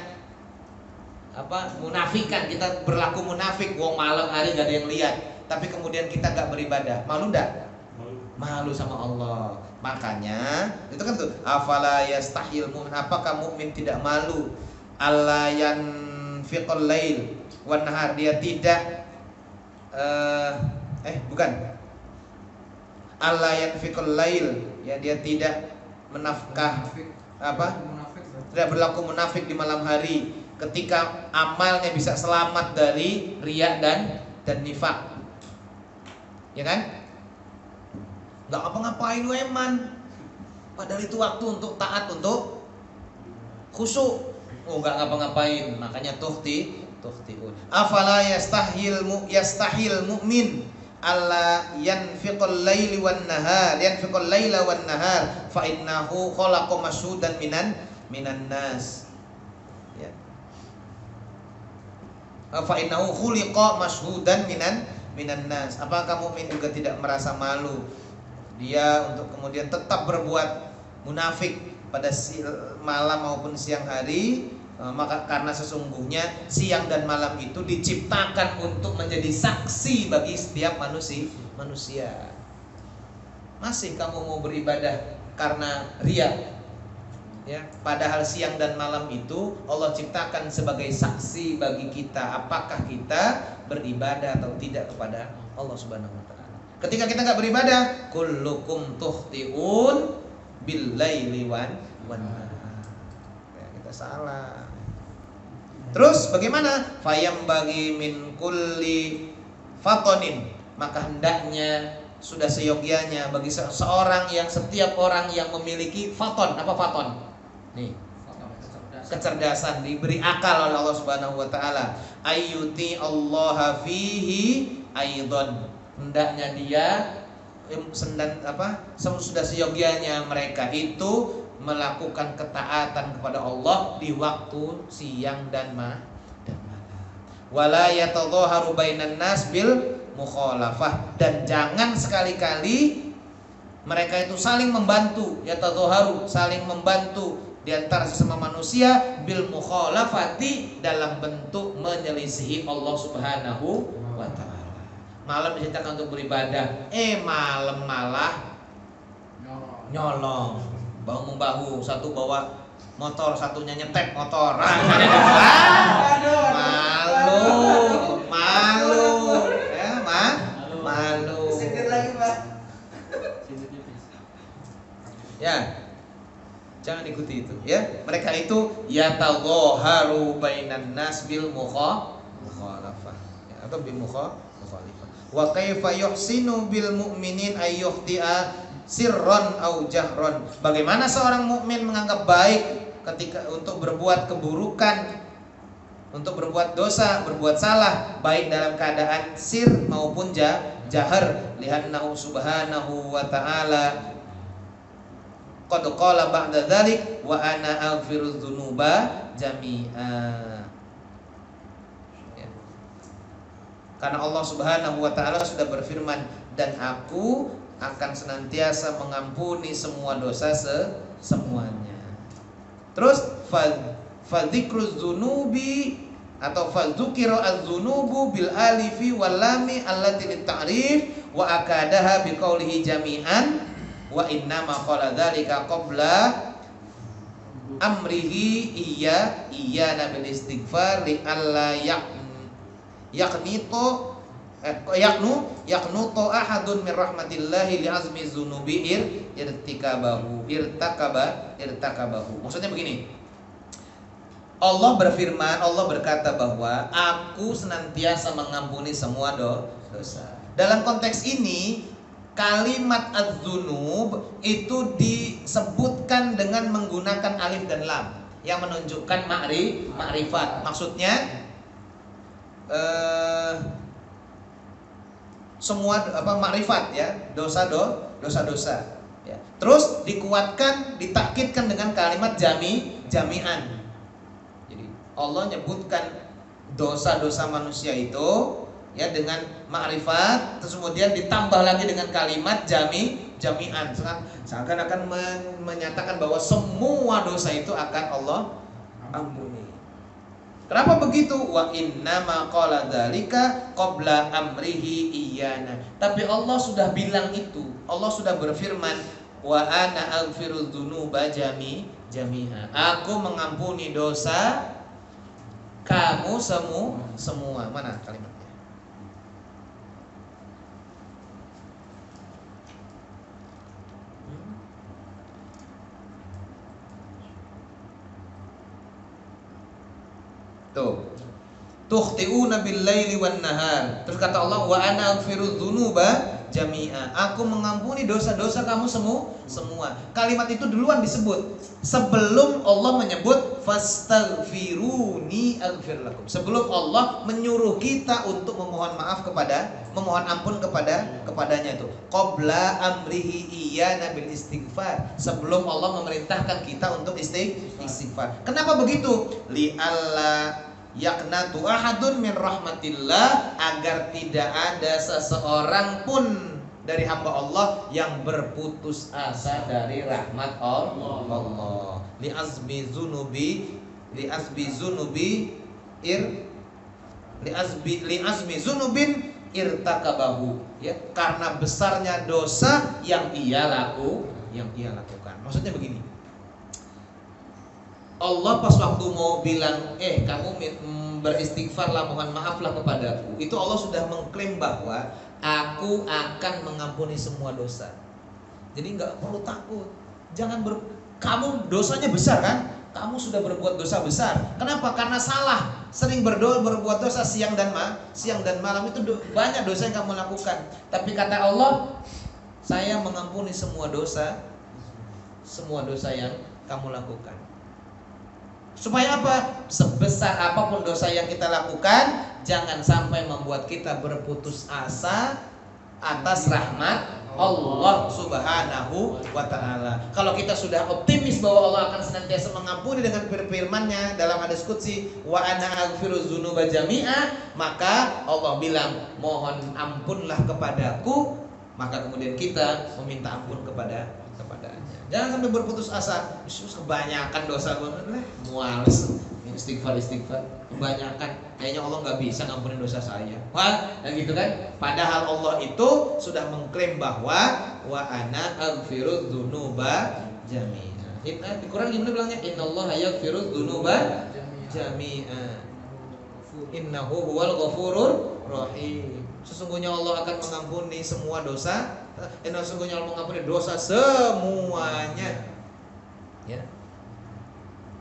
munafikan, kita berlaku munafik, wong malam hari nggak ada yang lihat, tapi kemudian kita nggak beribadah, malu nggak? Malu sama Allah. Makanya itu kan tuh afala yastahil mu'min, apakah mukmin tidak malu alla yanfiqul lail wan nahar, dia tidak alla yanfiqul lail, ya dia tidak menafkah tidak berlaku munafik di malam hari ketika amalnya bisa selamat dari riya dan nifaq, ya kan? Gak ngapa-ngapain lu eman, padahal itu waktu untuk taat, untuk khusyuk. Oh gak ngapa-ngapain, makanya tuhtiun. Afala yastahil mu'min alla yanfiqul laili wan nahar, yanfiqul laila wan nahar fa innahu khalaqa mashhudan minan nas. Ya. Fa innahu khuliqa mashhudan minan nas. Apakah mukmin juga tidak merasa malu dia untuk kemudian tetap berbuat munafik pada malam maupun siang hari? Maka karena sesungguhnya siang dan malam itu diciptakan untuk menjadi saksi bagi setiap manusia. Masih kamu mau beribadah karena riya? Ya, padahal siang dan malam itu Allah ciptakan sebagai saksi bagi kita apakah kita beribadah atau tidak kepada Allah Subhanahu wa taala. Ketika kita nggak beribadah, kullukum tuhtiun bil laili wan nahar. Ya, kita salah. Terus bagaimana? Fayam bagi min kulli fatonin, maka hendaknya sudah seyogianya bagi setiap orang yang memiliki faton. Apa faton? Nih, kecerdasan, diberi akal oleh Allah Subhanahu wa taala. Ayyuti Allah fihi aidan, hendaknya dia sudah seyogianya mereka itu melakukan ketaatan kepada Allah di waktu siang dan malam. Wala yatadhaharu bainan nas bil mukhalafah, dan jangan sekali-kali mereka itu saling membantu, yatadhaharu, saling membantu di antara sesama manusia bil mukhalafati, dalam bentuk menyelisihi Allah Subhanahu wa taala. Malam diceritakan untuk beribadah, malam malah nyolong, bahu-bahu, satu bawa motor, satunya nyetek motor. Malu, ya malu. Sedikit lagi Pak. Ya, jangan ikuti itu. Ya, mereka itu yataghaharu bainan nas bil mukhalafah, ya, atau bil mukhalafah. Wa kaifa yuhsinu bil mu'minin ayyuhti'a sirron au jahron. Bagaimana seorang mukmin menganggap baik ketika untuk berbuat keburukan, untuk berbuat dosa, berbuat salah, baik dalam keadaan sir maupun jahar. Lihannahu subhanahu wa ta'ala qad qala ba'da dzalik wa ana aghfiru dzunuba jami'a. Karena Allah Subhanahu wa taala sudah berfirman, dan aku akan senantiasa mengampuni semua dosa semuanya. Terus fadzikru dzunubi atau fadzukira az-dzunubu bil alifi wal lami allati lit ta'rif wa akadaha bi qaulihi jami'an wa inna ma qala dzalika qabla amrihi iya bil istighfar li alla yaknutu ahadun min rahmatillahi li azmi dzunubi irtakabahu. Maksudnya begini, Allah berfirman, Allah berkata bahwa aku senantiasa mengampuni semua dosa. Dalam konteks ini kalimat az-dzunub itu disebutkan dengan menggunakan alif dan lam yang menunjukkan ma'rifat. Maksudnya semua makrifat ya, dosa-dosa ya. Terus dikuatkan, ditakkidkan dengan kalimat jami'an. Jadi Allah nyebutkan dosa-dosa manusia itu ya dengan makrifat, terus kemudian ditambah lagi dengan kalimat jami'an. Seakan-akan menyatakan bahwa semua dosa itu akan Allah ampuni. Kenapa begitu? Wa inna ma qala dzalika qabla amrihi iyana. Tapi Allah sudah bilang itu. Allah sudah berfirman, wa ana aghfiru dzunuba jami'a. Aku mengampuni dosa kamu semua. Mana kalimatnya? Tuh, tukhti'una bil laili wan nahar. Terus kata Allah, wa ana aghfiru dzunuba jami'a. Aku mengampuni dosa-dosa kamu semua. Kalimat itu duluan disebut sebelum Allah menyebut fastaghfiruni aghfir lakum. Sebelum Allah menyuruh kita untuk memohon ampun kepadanya itu. Qabla amrihi iyana bil istighfar. Sebelum Allah memerintahkan kita untuk istighfar. Kenapa begitu? Li alla yaknatu ahadun min rahmatillah, agar tidak ada seseorang pun dari hamba Allah yang berputus asa dari rahmat Allah. Li azmi zunubin irtakabahu, ya, karena besarnya dosa yang ia lakukan. Maksudnya begini, Allah pas waktu mau bilang kamu beristighfarlah, mohon maaflah kepadaku, itu Allah sudah mengklaim bahwa aku akan mengampuni semua dosa. Jadi nggak perlu takut. Kamu dosanya besar kan? Kamu sudah berbuat dosa besar. Kenapa? Karena salah. Sering berbuat dosa siang dan malam, itu banyak dosa yang kamu lakukan. Tapi kata Allah, saya mengampuni semua dosa yang kamu lakukan. Supaya apa? Sebesar apapun dosa yang kita lakukan, jangan sampai membuat kita berputus asa atas rahmat Allah Subhanahu wa ta'ala. Kalau kita sudah optimis bahwa Allah akan senantiasa mengampuni dengan firman-Nya dalam hadis qudsi, wa ana aghfiru dzunuba jami'a, maka Allah bilang, mohon ampunlah kepadaku, maka kemudian kita meminta ampun kepadanya. Jangan sampai berputus asa. Yesus kebanyakan dosa gue, muales istighfar kebanyakan, kayaknya Allah nggak bisa ngampunin dosa saya. Wah, dan gitu kan. Padahal Allah itu sudah mengklaim bahwa wa ana aghfiru dzunuba jami'a. Di Quran gimana bilangnya? Innallaha yaghfiru dzunuba jami'a. Innahu huwal ghafurur rahim. Sesungguhnya Allah akan mengampuni semua dosa. Sesungguhnya Allah mengampuni dosa semuanya. Ya.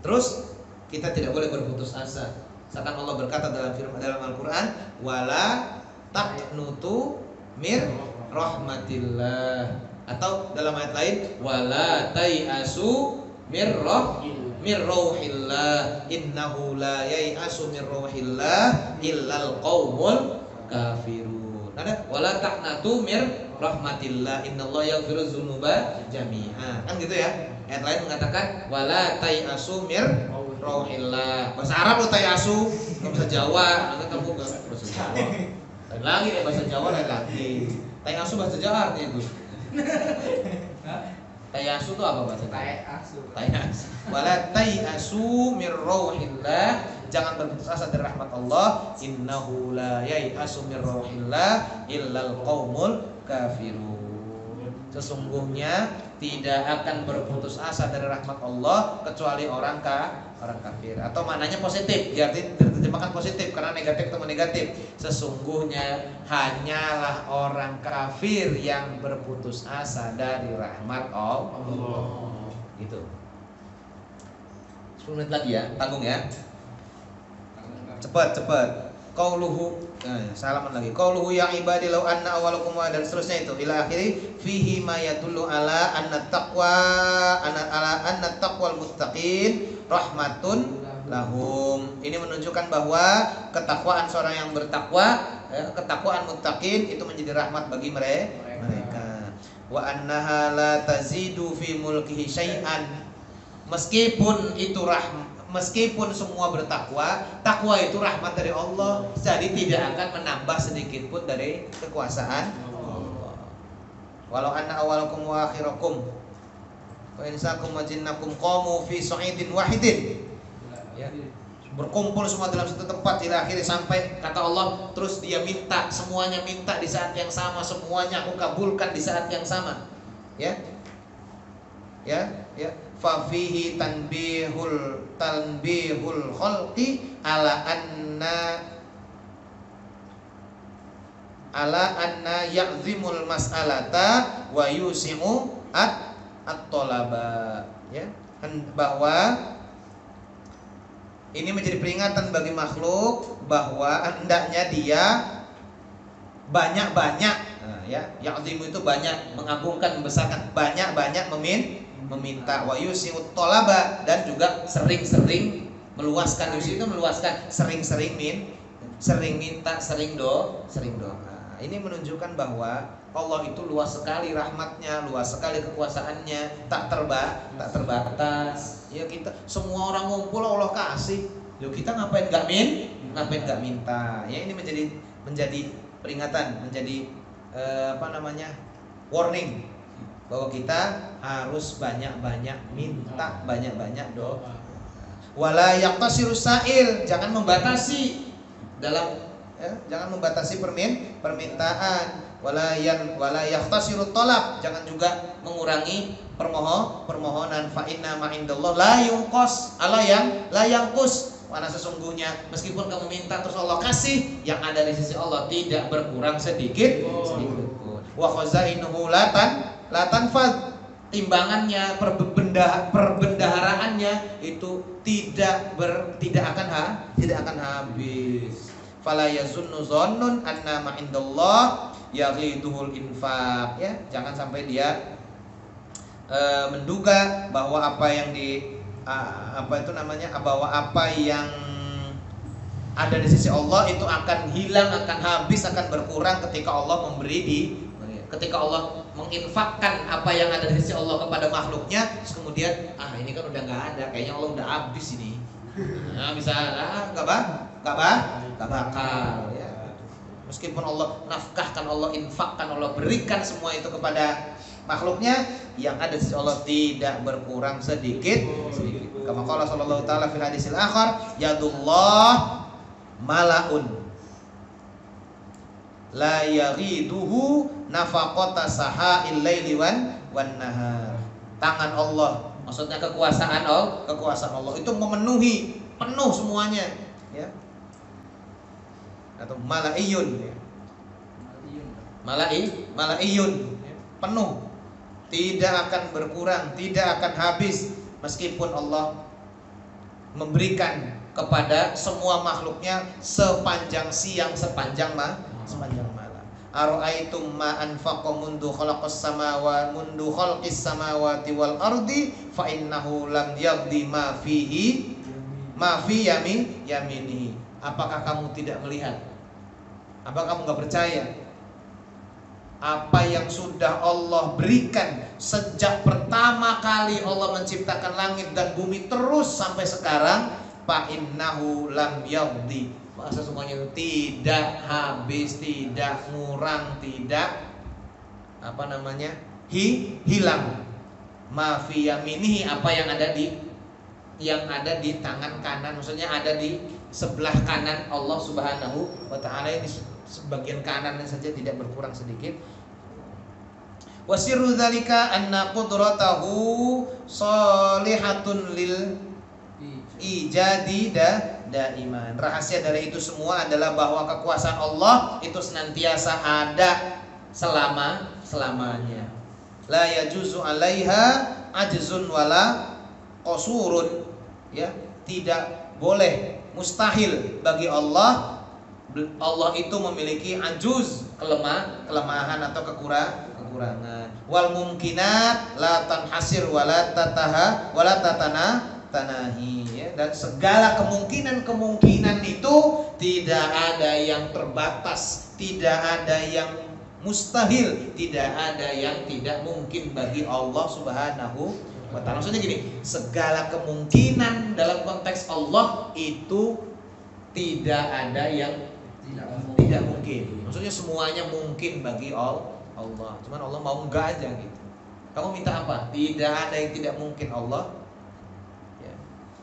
Terus kita tidak boleh berputus asa. Misalkan Allah berkata dalam Al-Qur'an, wala taqnutu mir rahmatillah. Atau dalam ayat lain, wala tayasu mir rauhillah innahu la yai'asu mir rauhillah illal qaumul kafirun. Ada wala taqnatu mir rahmatillah innallaha yaghfiru dzunuba jami'a. Kan gitu ya. Ayat lain mengatakan wala tayasu mir rauhillah. Bahasa Arab lo tayasu, enggak bahasa Jawa. Nanti kamu enggak bahasa Jawa. Lain lagi nih bahasa Jawa lain lagi. Tayasu bahasa Jawa artinya itu. Tayasu itu apa bahasa Tayasu. Wala tayasu mir rauhillah. Jangan berputus asa dari rahmat Allah. Innahu la yai'asu mir rauhillah illal qaumul kafirun. Sesungguhnya tidak akan berputus asa dari rahmat Allah kecuali orang kafir. Atau maknanya positif, jadi diterjemahkan positif karena negatif sama negatif. Sesungguhnya hanyalah orang kafir yang berputus asa dari rahmat Allah. Gitu. 10 menit lagi ya, tanggung ya. Cepat. Qauluhu, salaman lagi. Qauluhu ya ibadi law anna awalakum dan seterusnya itu ila akhiri fihi ma yadullu ala anna taqwal muttaqin rahmatun lahum. Ini menunjukkan bahwa ketakwaan seorang yang bertakwa, ketakwaan muttaqin itu menjadi rahmat bagi mereka. Wa annaha la tazidu fi mulkihi syai'an. Meskipun semua bertakwa, takwa itu rahmat dari Allah, jadi tidak akan menambah sedikit pun dari kekuasaan Allah. Walau anna awalakum wa akhirakum wa insakum wa jinnakum qamu fi su'idin wahidin. Ya. Berkumpul semua dalam satu tempat ila akhir sampai kata Allah, terus dia minta, semuanya minta di saat yang sama, semuanya aku kabulkan di saat yang sama. Ya. Fa fihi tanbihul khalqi ala anna ya'zimul mas'alata wa yusi'u at-talaba. Ya, bahwa ini menjadi peringatan bagi makhluk bahwa hendaknya dia banyak-banyak, ya, ya'zimu itu banyak, mengagungkan, membesarkan, banyak-banyak meminta, wa yusi'ut talaba, dan juga sering-sering meluaskan. Yusi itu meluaskan, sering-sering minta, sering doa. Ini menunjukkan bahwa Allah itu luas sekali rahmatnya, luas sekali kekuasaannya, tak terbatas. Ya, kita semua orang ngumpul Allah kasih. Loh, kita ngapain nggak minta? Ya, ini menjadi peringatan, menjadi warning bahwa kita harus banyak-banyak minta, banyak-banyak doa. Wala yaqtasiru sa'il, jangan membatasi dalam, jangan membatasi permintaan. Wala yaqtasiru talab, jangan juga mengurangi permohonan. Fa inna ma indallah la yunqas, Allah yang la yanqus. Karena sesungguhnya meskipun kamu minta terus Allah kasih, yang ada di sisi Allah tidak berkurang sedikit pun. Wa khazainuhu la tanfad, timbangannya, perbendaharaannya itu tidak akan habis. Fala yazunnu dhannun anna ma indallah yaghiduhul infaq. Ya, jangan sampai dia menduga bahwa apa yang bahwa apa yang ada di sisi Allah itu akan hilang, akan habis, akan berkurang ketika Allah ketika Allah menginfakkan apa yang ada di sisi Allah kepada makhluknya, terus kemudian ini kan udah nggak ada, kayaknya Allah udah habis ini. Bisa nggak bakal. Ya. Meskipun Allah nafkahkan, Allah infakkan, Allah berikan semua itu kepada makhluknya, yang ada di sisi Allah tidak berkurang sedikit. Kama qala sallallahu taala fil hadisil akhar, yadullah malaun la yaghiduhu nafaqata saha'il laili wan nahar. Tangan Allah, maksudnya kekuasaan Allah itu memenuhi penuh semuanya, ya. Atau malaiyun, ya. Malaiyun, ya. Penuh, tidak akan berkurang, tidak akan habis, meskipun Allah memberikan kepada semua makhluknya sepanjang siang, sepanjang malam. Ara'aitum ma anfaqa mundu khalaqis samawati wal ardi fa innahu lam yaghdi ma fi yaminihi. Apakah kamu tidak melihat? Apa kamu nggak percaya? Apa yang sudah Allah berikan sejak pertama kali Allah menciptakan langit dan bumi terus sampai sekarang, fa innahu lam yaghdi. Masa semuanya itu tidak habis, tidak ngurang, tidak hilang. Ma fi yaminihi, apa yang ada di tangan kanan, maksudnya ada di sebelah kanan Allah Subhanahu wa taala, ini sebagian kanan saja tidak berkurang sedikit. Wasirru dzalika anna qudratahu shalihatun lil ijadi daiman. Rahasia dari itu semua adalah bahwa kekuasaan Allah itu senantiasa ada selamanya. La yajuzu 'alaiha ajzun wala qasurun, ya, tidak boleh, mustahil bagi Allah itu memiliki ajuz, kelemahan atau kekurangan. Wal mumkinat la tanhasir wala tanahi, ya. Dan segala kemungkinan itu tidak ada yang terbatas, tidak ada yang mustahil, tidak ada yang tidak mungkin bagi Allah Subhanahu wa ta'ala. Maksudnya gini, segala kemungkinan dalam konteks Allah itu tidak ada yang tidak mungkin. Maksudnya semuanya mungkin bagi Allah. Cuman Allah mau enggak aja gitu. Kamu minta apa? Tidak ada yang tidak mungkin Allah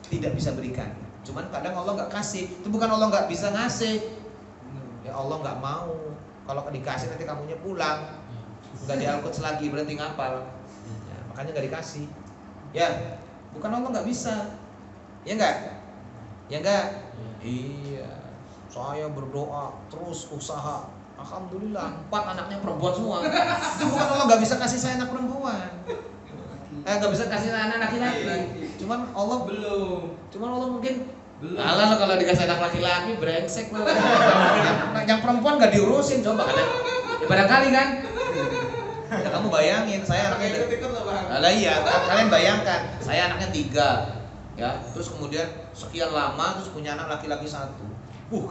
tidak bisa berikan. Cuman kadang Allah nggak kasih. Itu bukan Allah nggak bisa ngasih, ya Allah nggak mau. Kalau dikasih nanti kamunya pulang, nggak diangkut lagi, berhenti ngapal, ya, makanya nggak dikasih. Ya, bukan Allah nggak bisa, ya nggak, ya nggak. Iya, saya berdoa terus, usaha, alhamdulillah 4 anaknya perempuan semua. Itu bukan Allah nggak bisa kasih saya anak perempuan, nggak bisa kasih anak laki-laki. Cuman Allah mungkin belum. Alah, kalau dikasih anak laki-laki brengsek loh. yang perempuan nggak diurusin, coba kalian. Ya barangkali kan. Ya kamu bayangin, saya anaknya Alah iya, kalian bayangkan, saya anaknya 3, ya. Terus kemudian sekian lama terus punya anak laki-laki 1.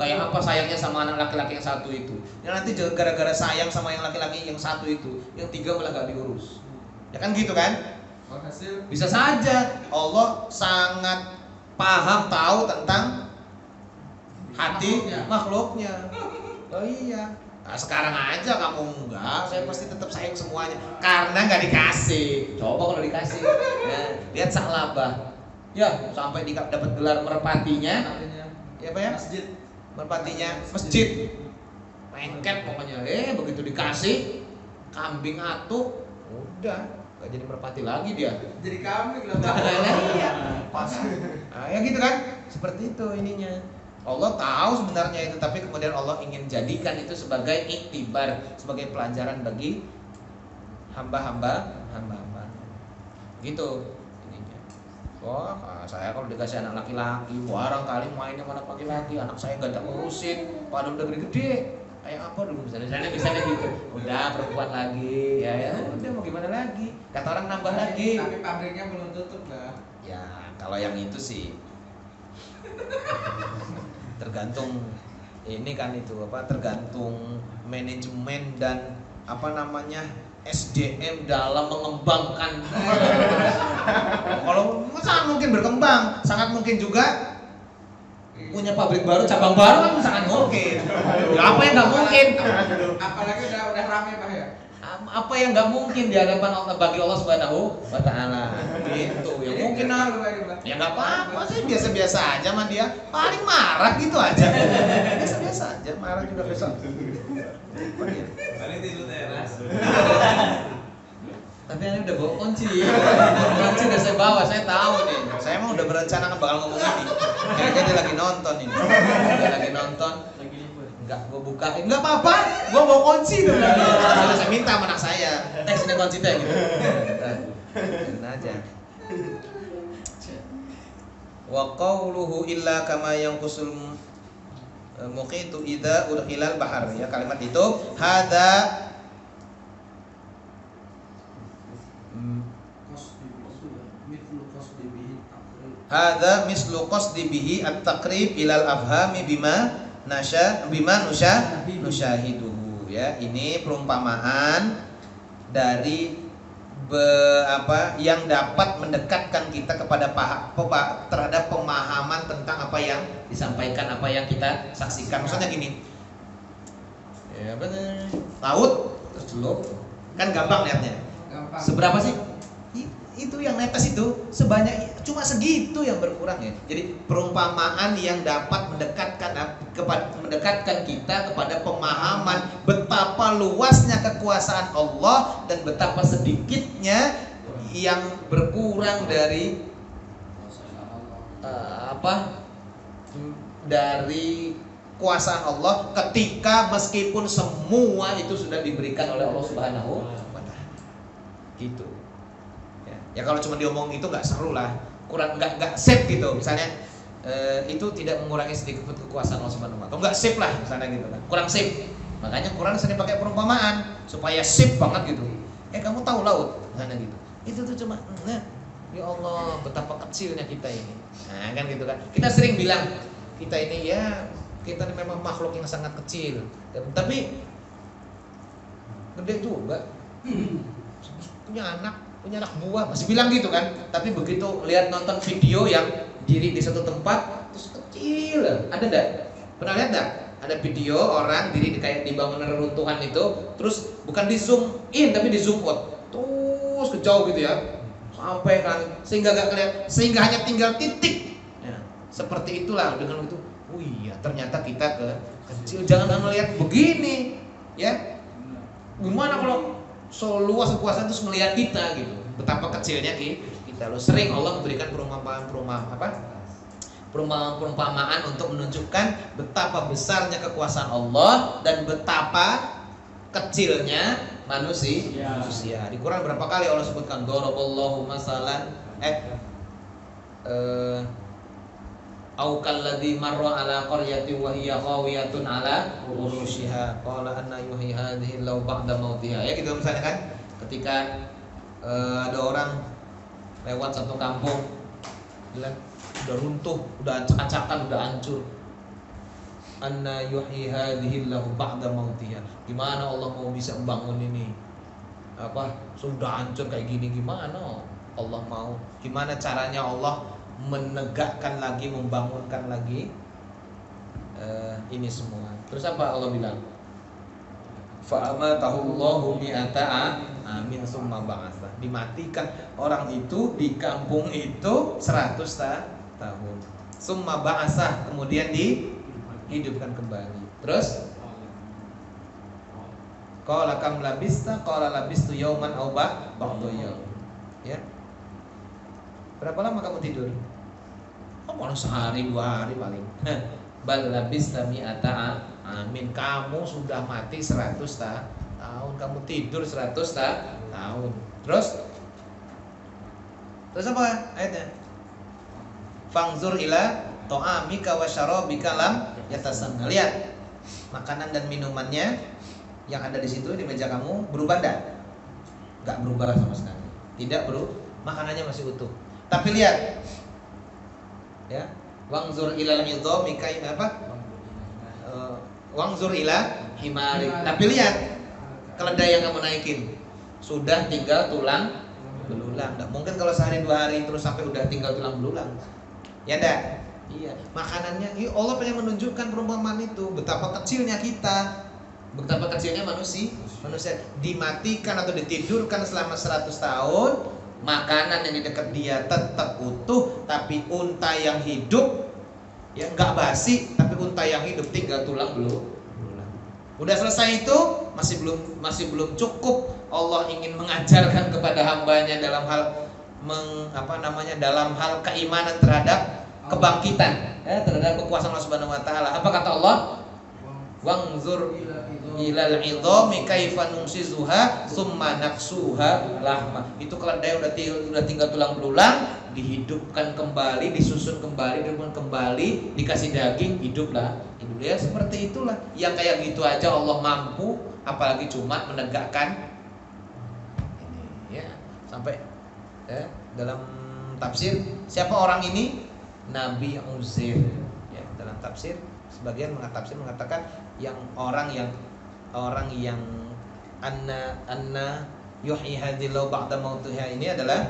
Kayak apa sayangnya sama anak laki-laki yang 1 itu. Ya nanti gara-gara sayang sama yang laki-laki yang 1 itu, yang 3 malah nggak diurus. Ya kan gitu kan? Bisa saja Allah sangat paham, tahu tentang hati makhluknya. Oh iya. Nah, sekarang aja kamu enggak, saya pasti tetap sayang semuanya karena nggak dikasih. Coba kalau dikasih, ya, lihat Sa'labah, ya sampai dapat gelar merpatinya, ya apa ya? Merpatinya masjid. Lengket pokoknya. Begitu dikasih kambing atuk, udah. Gak jadi merpati lagi dia. Jadi kambing lah. Iya. Pas. Nah, ya gitu kan? Seperti itu ininya. Allah tahu sebenarnya itu, tapi kemudian Allah ingin jadikan itu sebagai iktibar, sebagai pelajaran bagi hamba-hamba. Gitu ininya. Saya kalau dikasih anak laki-laki, barangkali mainnya sama anak laki-laki, anak saya gak ada ngurusin, padahal udah gede-gede. Kayak apa dulu misalnya gitu. Udah perempuan lagi, ya udah mau gimana lagi? Kata orang nambah lagi. Tapi pabriknya belum tutup lah. Ya kalau yang itu sih tergantung ini kan itu apa? Tergantung manajemen dan SDM dalam mengembangkan. Kalau sangat mungkin berkembang, sangat mungkin juga punya pabrik baru, cabang baru kan sangat mungkin. Ya, apa yang nggak mungkin? Apalagi udah rame Pak ya. apa yang nggak mungkin di hadapan Allah bagi Allah Subhanahu wa taala. Gitu. Ya mungkin ya nggak apa-apa sih, biasa-biasa aja sama dia. Paling marah gitu aja. Biasa-biasa aja, marah juga besok. Paling tidur teras. Tapi ini udah bawa kunci. Kunci udah saya bawa, saya tahu nih. Saya emang udah berencana bakal ngomong ini. Kayaknya dia lagi nonton ini. Dia lagi nonton. Enggak, gue bukain. Enggak apa-apa, gue bawa kunci tuh. Saya minta sama anak saya. Sini kunci teh gitu. Nah aja. Wa qawluhu illa kama yanqusul muqitu idza udkhilal bahar. Ya, kalimat itu hada hadza mislu qasdi bihi at-taqrib ilal afhami bima nusyahiduhu. Ya, ini perumpamaan dari yang dapat mendekatkan kita kepada terhadap pemahaman tentang apa yang disampaikan, apa yang kita saksikan. Maksudnya gini, ya benar, laut terus celup, kan gampang lihatnya. Gampang. Seberapa sih? Itu yang netes itu sebanyak cuma segitu yang berkurang ya. Jadi perumpamaan yang dapat mendekatkan kita kepada pemahaman betapa luasnya kekuasaan Allah dan betapa sedikitnya yang berkurang dari dari kuasaan Allah ketika meskipun semua itu sudah diberikan oleh Allah Subhanahu wa taala. Gitu. Ya kalau cuma diomong itu nggak seru lah, kurang nggak safe gitu. Misalnya itu tidak mengurangi sedikit pun kekuasaan Allah Subhanahu wa taala. Nggak safe lah misalnya gitu kan, kurang safe. Makanya Quran sering pakai perumpamaan supaya safe banget gitu. Kamu tahu laut misalnya gitu. Itu tuh cuma ya Allah betapa kecilnya kita ini. Nah kan gitu kan. Kita sering bilang kita ini kita ini memang makhluk yang sangat kecil. Tapi gede juga. Punya anak buah masih bilang gitu kan, tapi begitu lihat nonton video yang diri di satu tempat terus kecil, ada enggak? Pernah lihat enggak? Ada video orang diri kayak di bangunan reruntuhan itu, terus bukan di zoom in tapi di zoom out, terus ke jauh gitu ya, sampai kan sehingga gak kelihatan, sehingga hanya tinggal titik. Ya, seperti itulah dengan itu. Oh iya, ternyata kita kecil. Jangan melihat begini, ya. Gimana kalau seluas kekuasaan terus melihat kita gitu, betapa kecilnya kita. Lo sering Allah memberikan perumpamaan untuk menunjukkan betapa besarnya kekuasaan Allah dan betapa kecilnya manusia. Di Quran berapa kali Allah sebutkan daraballahu masalan au kalladzi marra ala qaryatin wa hiya khawiyatun ala urushiha qala anna yuhyi hadhihi law ba'da mautiha. Ya gitu misalnya kan, ketika ada orang lewat satu kampung bilang udah runtuh, udah acak-acakan, udah hancur. Anna yuhyi hadhihi law ba'da mautiha. Gimana Allah mau bisa membangun ini? Sudah hancur kayak gini, gimana Allah mau? Gimana caranya Allah menegakkan lagi, membangunkan lagi ini semua? Terus apa Allah bilang? Fa'amatahullahu mi'ata amin summa ba'atha. Dimatikan orang itu di kampung itu 100 tahun. Summa ba'atha, kemudian dihidupkan kembali. Terus qala kam labista? Qala labistu yauman aw ba'da yaum. Ya. Berapa lama kamu tidur? Malah sehari 2 hari paling. Bal labista mi'ata amin. Kamu sudah mati 100 tahun. Kamu tidur 100 tahun. Terus apa ayatnya? Fangzur ila ta'amika wa syarabika lam yatasanna. Lihat makanan dan minumannya yang ada di situ di meja kamu berubah enggak? Enggak berubah sama sekali. Tidak berubah. Makanannya masih utuh. Tapi lihat, ya, wangzur ilal idhami wangzur ila himari. Tapi lihat keledai yang kamu naikin sudah tinggal tulang belulang. Nggak mungkin kalau sehari 2 hari terus sampai udah tinggal tulang belulang. Ya enggak? Iya. Makanannya, Allah pengen menunjukkan perumpamaan itu betapa kecilnya kita Betapa kecilnya manusia dimatikan atau ditidurkan selama 100 tahun, makanan yang di dekat dia tetap utuh, tapi unta yang hidup ya nggak basi, tapi unta yang hidup tinggal tulang belum. Udah selesai itu masih belum cukup. Allah ingin mengajarkan kepada hambanya dalam hal dalam hal keimanan terhadap kebangkitan, ya, terhadap kekuasaan Allah Subhanahu wa taala. Apa kata Allah? Wangzur ilal idhami kaifa nunsizuha tsumma naksuha lahma. Itu keledai udah tinggal tulang belulang, dihidupkan kembali, disusun kembali, dikasih daging, hiduplah. Ya seperti itulah. Yang kayak gitu aja Allah mampu, apalagi cuma menegakkan ini ya. Sampai dalam tafsir, siapa orang ini? Nabi Uzair. Ya, dalam tafsir sebagian mengatakan orang yang anna yuhyi hadhihi ba'da mautiha ini adalah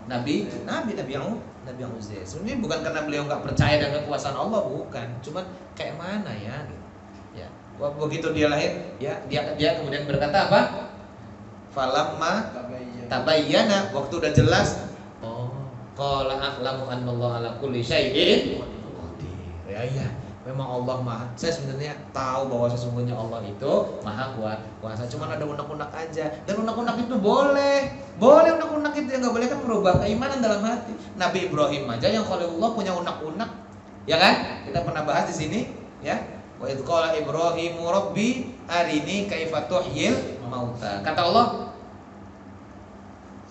Nabi Uzair. Sebenarnya bukan karena beliau nggak percaya dengan kekuasaan Allah, bukan. Cuman kayak mana ya? Ya, begitu dia lahir, ya dia kemudian berkata apa? Falamma tabayyana, waktu udah jelas. Oh, qala a'lamu annallaha ala kulli syai'in qadir. Ya. Memang Allah saya sebenarnya tahu bahwa sesungguhnya Allah itu maha kuasa. Cuman ada unek-unek aja. Dan unek-unek itu boleh unek-unek itu, yang nggak boleh kan merubah keimanan dalam hati. Nabi Ibrahim aja yang Khalilullah punya unek-unek, ya kan? Kita pernah bahas di sini, ya. Wa idz qala Ibrahimu rabbi arini kaifa tuhyil mauta. Kata Allah,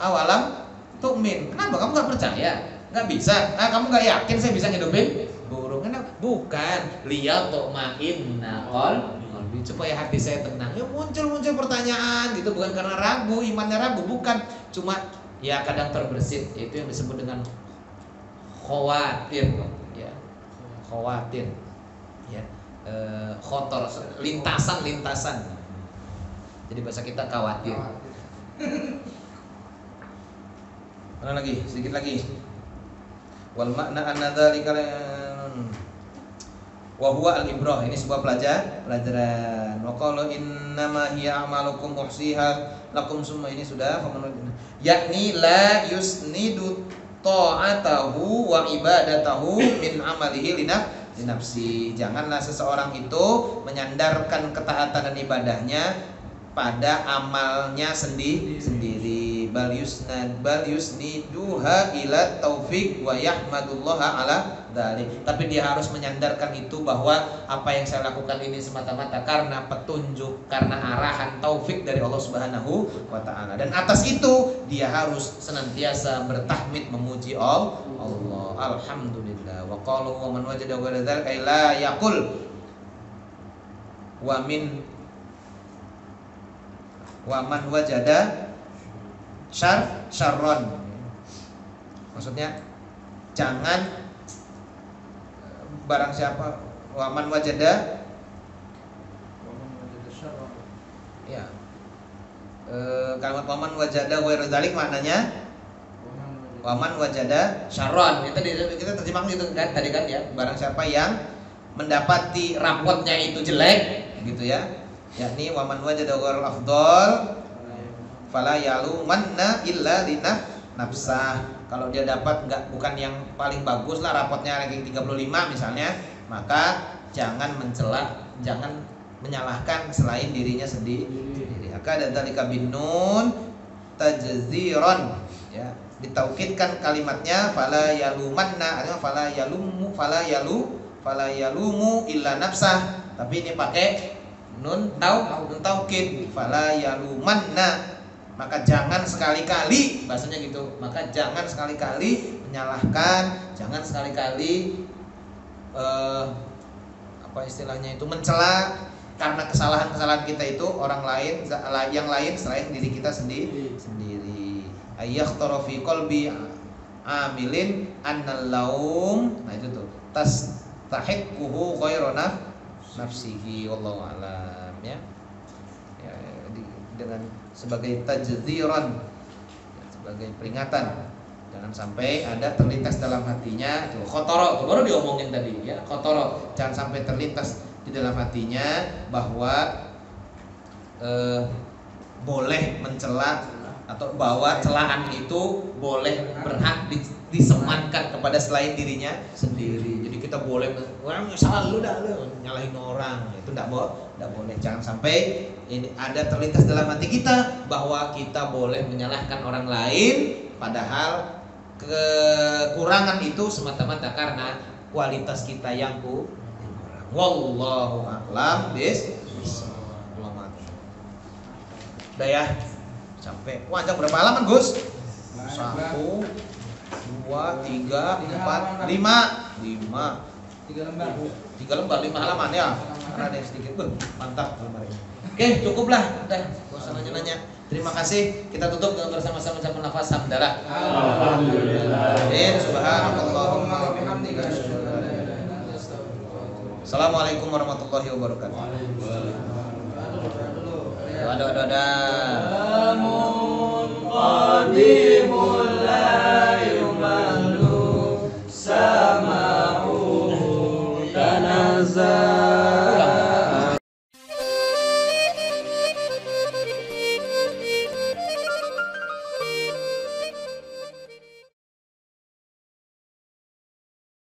awalam tu'min. Kenapa kamu nggak percaya? Nggak bisa. Kamu nggak yakin saya bisa ngidupin burung? Bukan, lihat tu'mainna qalbi, supaya hati saya tenang. Ya muncul pertanyaan gitu, bukan karena ragu, imannya ragu, bukan. Cuma ya kadang terbersit, itu yang disebut dengan khawatir, ya. Khawatir. Ya. Khotor, lintasan. Jadi bahasa kita khawatir. Mana lagi? Sedikit lagi. Wal makna anna dzalika wa huwa al-ibrah, ini sebuah pelajaran. Wa qala innama hiya a'malukum uhsiha lakum, summa ini sudah yakni la yusnidu ta'atahu wa ibadatahu min amalihi linafsi. Janganlah seseorang itu menyandarkan ketaatan dan ibadahnya pada amalnya sendiri. Bal yusniduha ila taufik wa yahmadullaha ala dzalik. Tapi dia harus menyandarkan itu bahwa apa yang saya lakukan ini semata-mata karena petunjuk, karena arahan taufik dari Allah Subhanahu wa taala. Dan atas itu dia harus senantiasa bertahmid, memuji Allah. Alhamdulillah. Wa qalu wa man wajada ghayra dzalika la yaqul wa man wajada syarron. Maksudnya jangan barang siapa waman wajada syarron. Ya. Kalimat waman wajada ghairu dzalik maknanya waman wajada syarron. Kita terjemahkan gitu kan tadi kan ya. Barang siapa yang mendapati rapotnya itu jelek gitu ya. Yakni waman wajada ghairul afdal fala yalumanna illa nafsah. Kalau dia dapat bukan yang paling bagus lah, rapotnya ranking 35 misalnya, maka jangan mencela, jangan menyalahkan selain dirinya sendiri. Akad dzalika bin nun tajziran, ya, ditaukidkan kalimatnya fala yalumanna, artinya fala yalumu illa nafsah. Tapi ini pakai nun taukid, fala yalumanna, maka jangan sekali-kali, bahasanya gitu, maka jangan sekali-kali menyalahkan, jangan sekali-kali apa istilahnya itu, mencela karena kesalahan-kesalahan kita itu orang lain, yang lain selain diri kita sendiri. Ayyakhtaru fi qalbi amilin annal laum, nah itu tuh tastahiquhu ghairu nafsihi, wallahu a'lam, ya. Dengan sebagai tajdziran, sebagai peringatan, jangan sampai ada terlintas dalam hatinya itu khotoro, baru diomongin tadi ya, khotoro, jangan sampai terlintas di dalam hatinya bahwa boleh mencela atau bahwa celaan itu boleh berhak disematkan kepada selain dirinya sendiri. Jadi kita boleh salah lu dah lu nyalahin orang, itu enggak boleh. Jangan sampai ini ada terlintas dalam hati kita bahwa kita boleh menyalahkan orang lain, padahal kekurangan itu semata-mata karena kualitas kita yang kurang. Wallahu a'lam bishawab. Udah ya, sampai. Wah, berapa halaman, Gus? 1, 2, 3, 4, 5. 5. 3 lembar. 3 lembar, 5 halaman ya. Karena ada yang sedikit. Mantap lembar ini. Oke, cukuplah. Udah, enggak usah nanya-nanya. Terima kasih. Kita tutup dengan bersama-sama ucapan lafaz hamdalah. Alhamdulillah. Subhanallahumma wa bihamdika. Assalamualaikum warahmatullahi wabarakatuh. Aduh.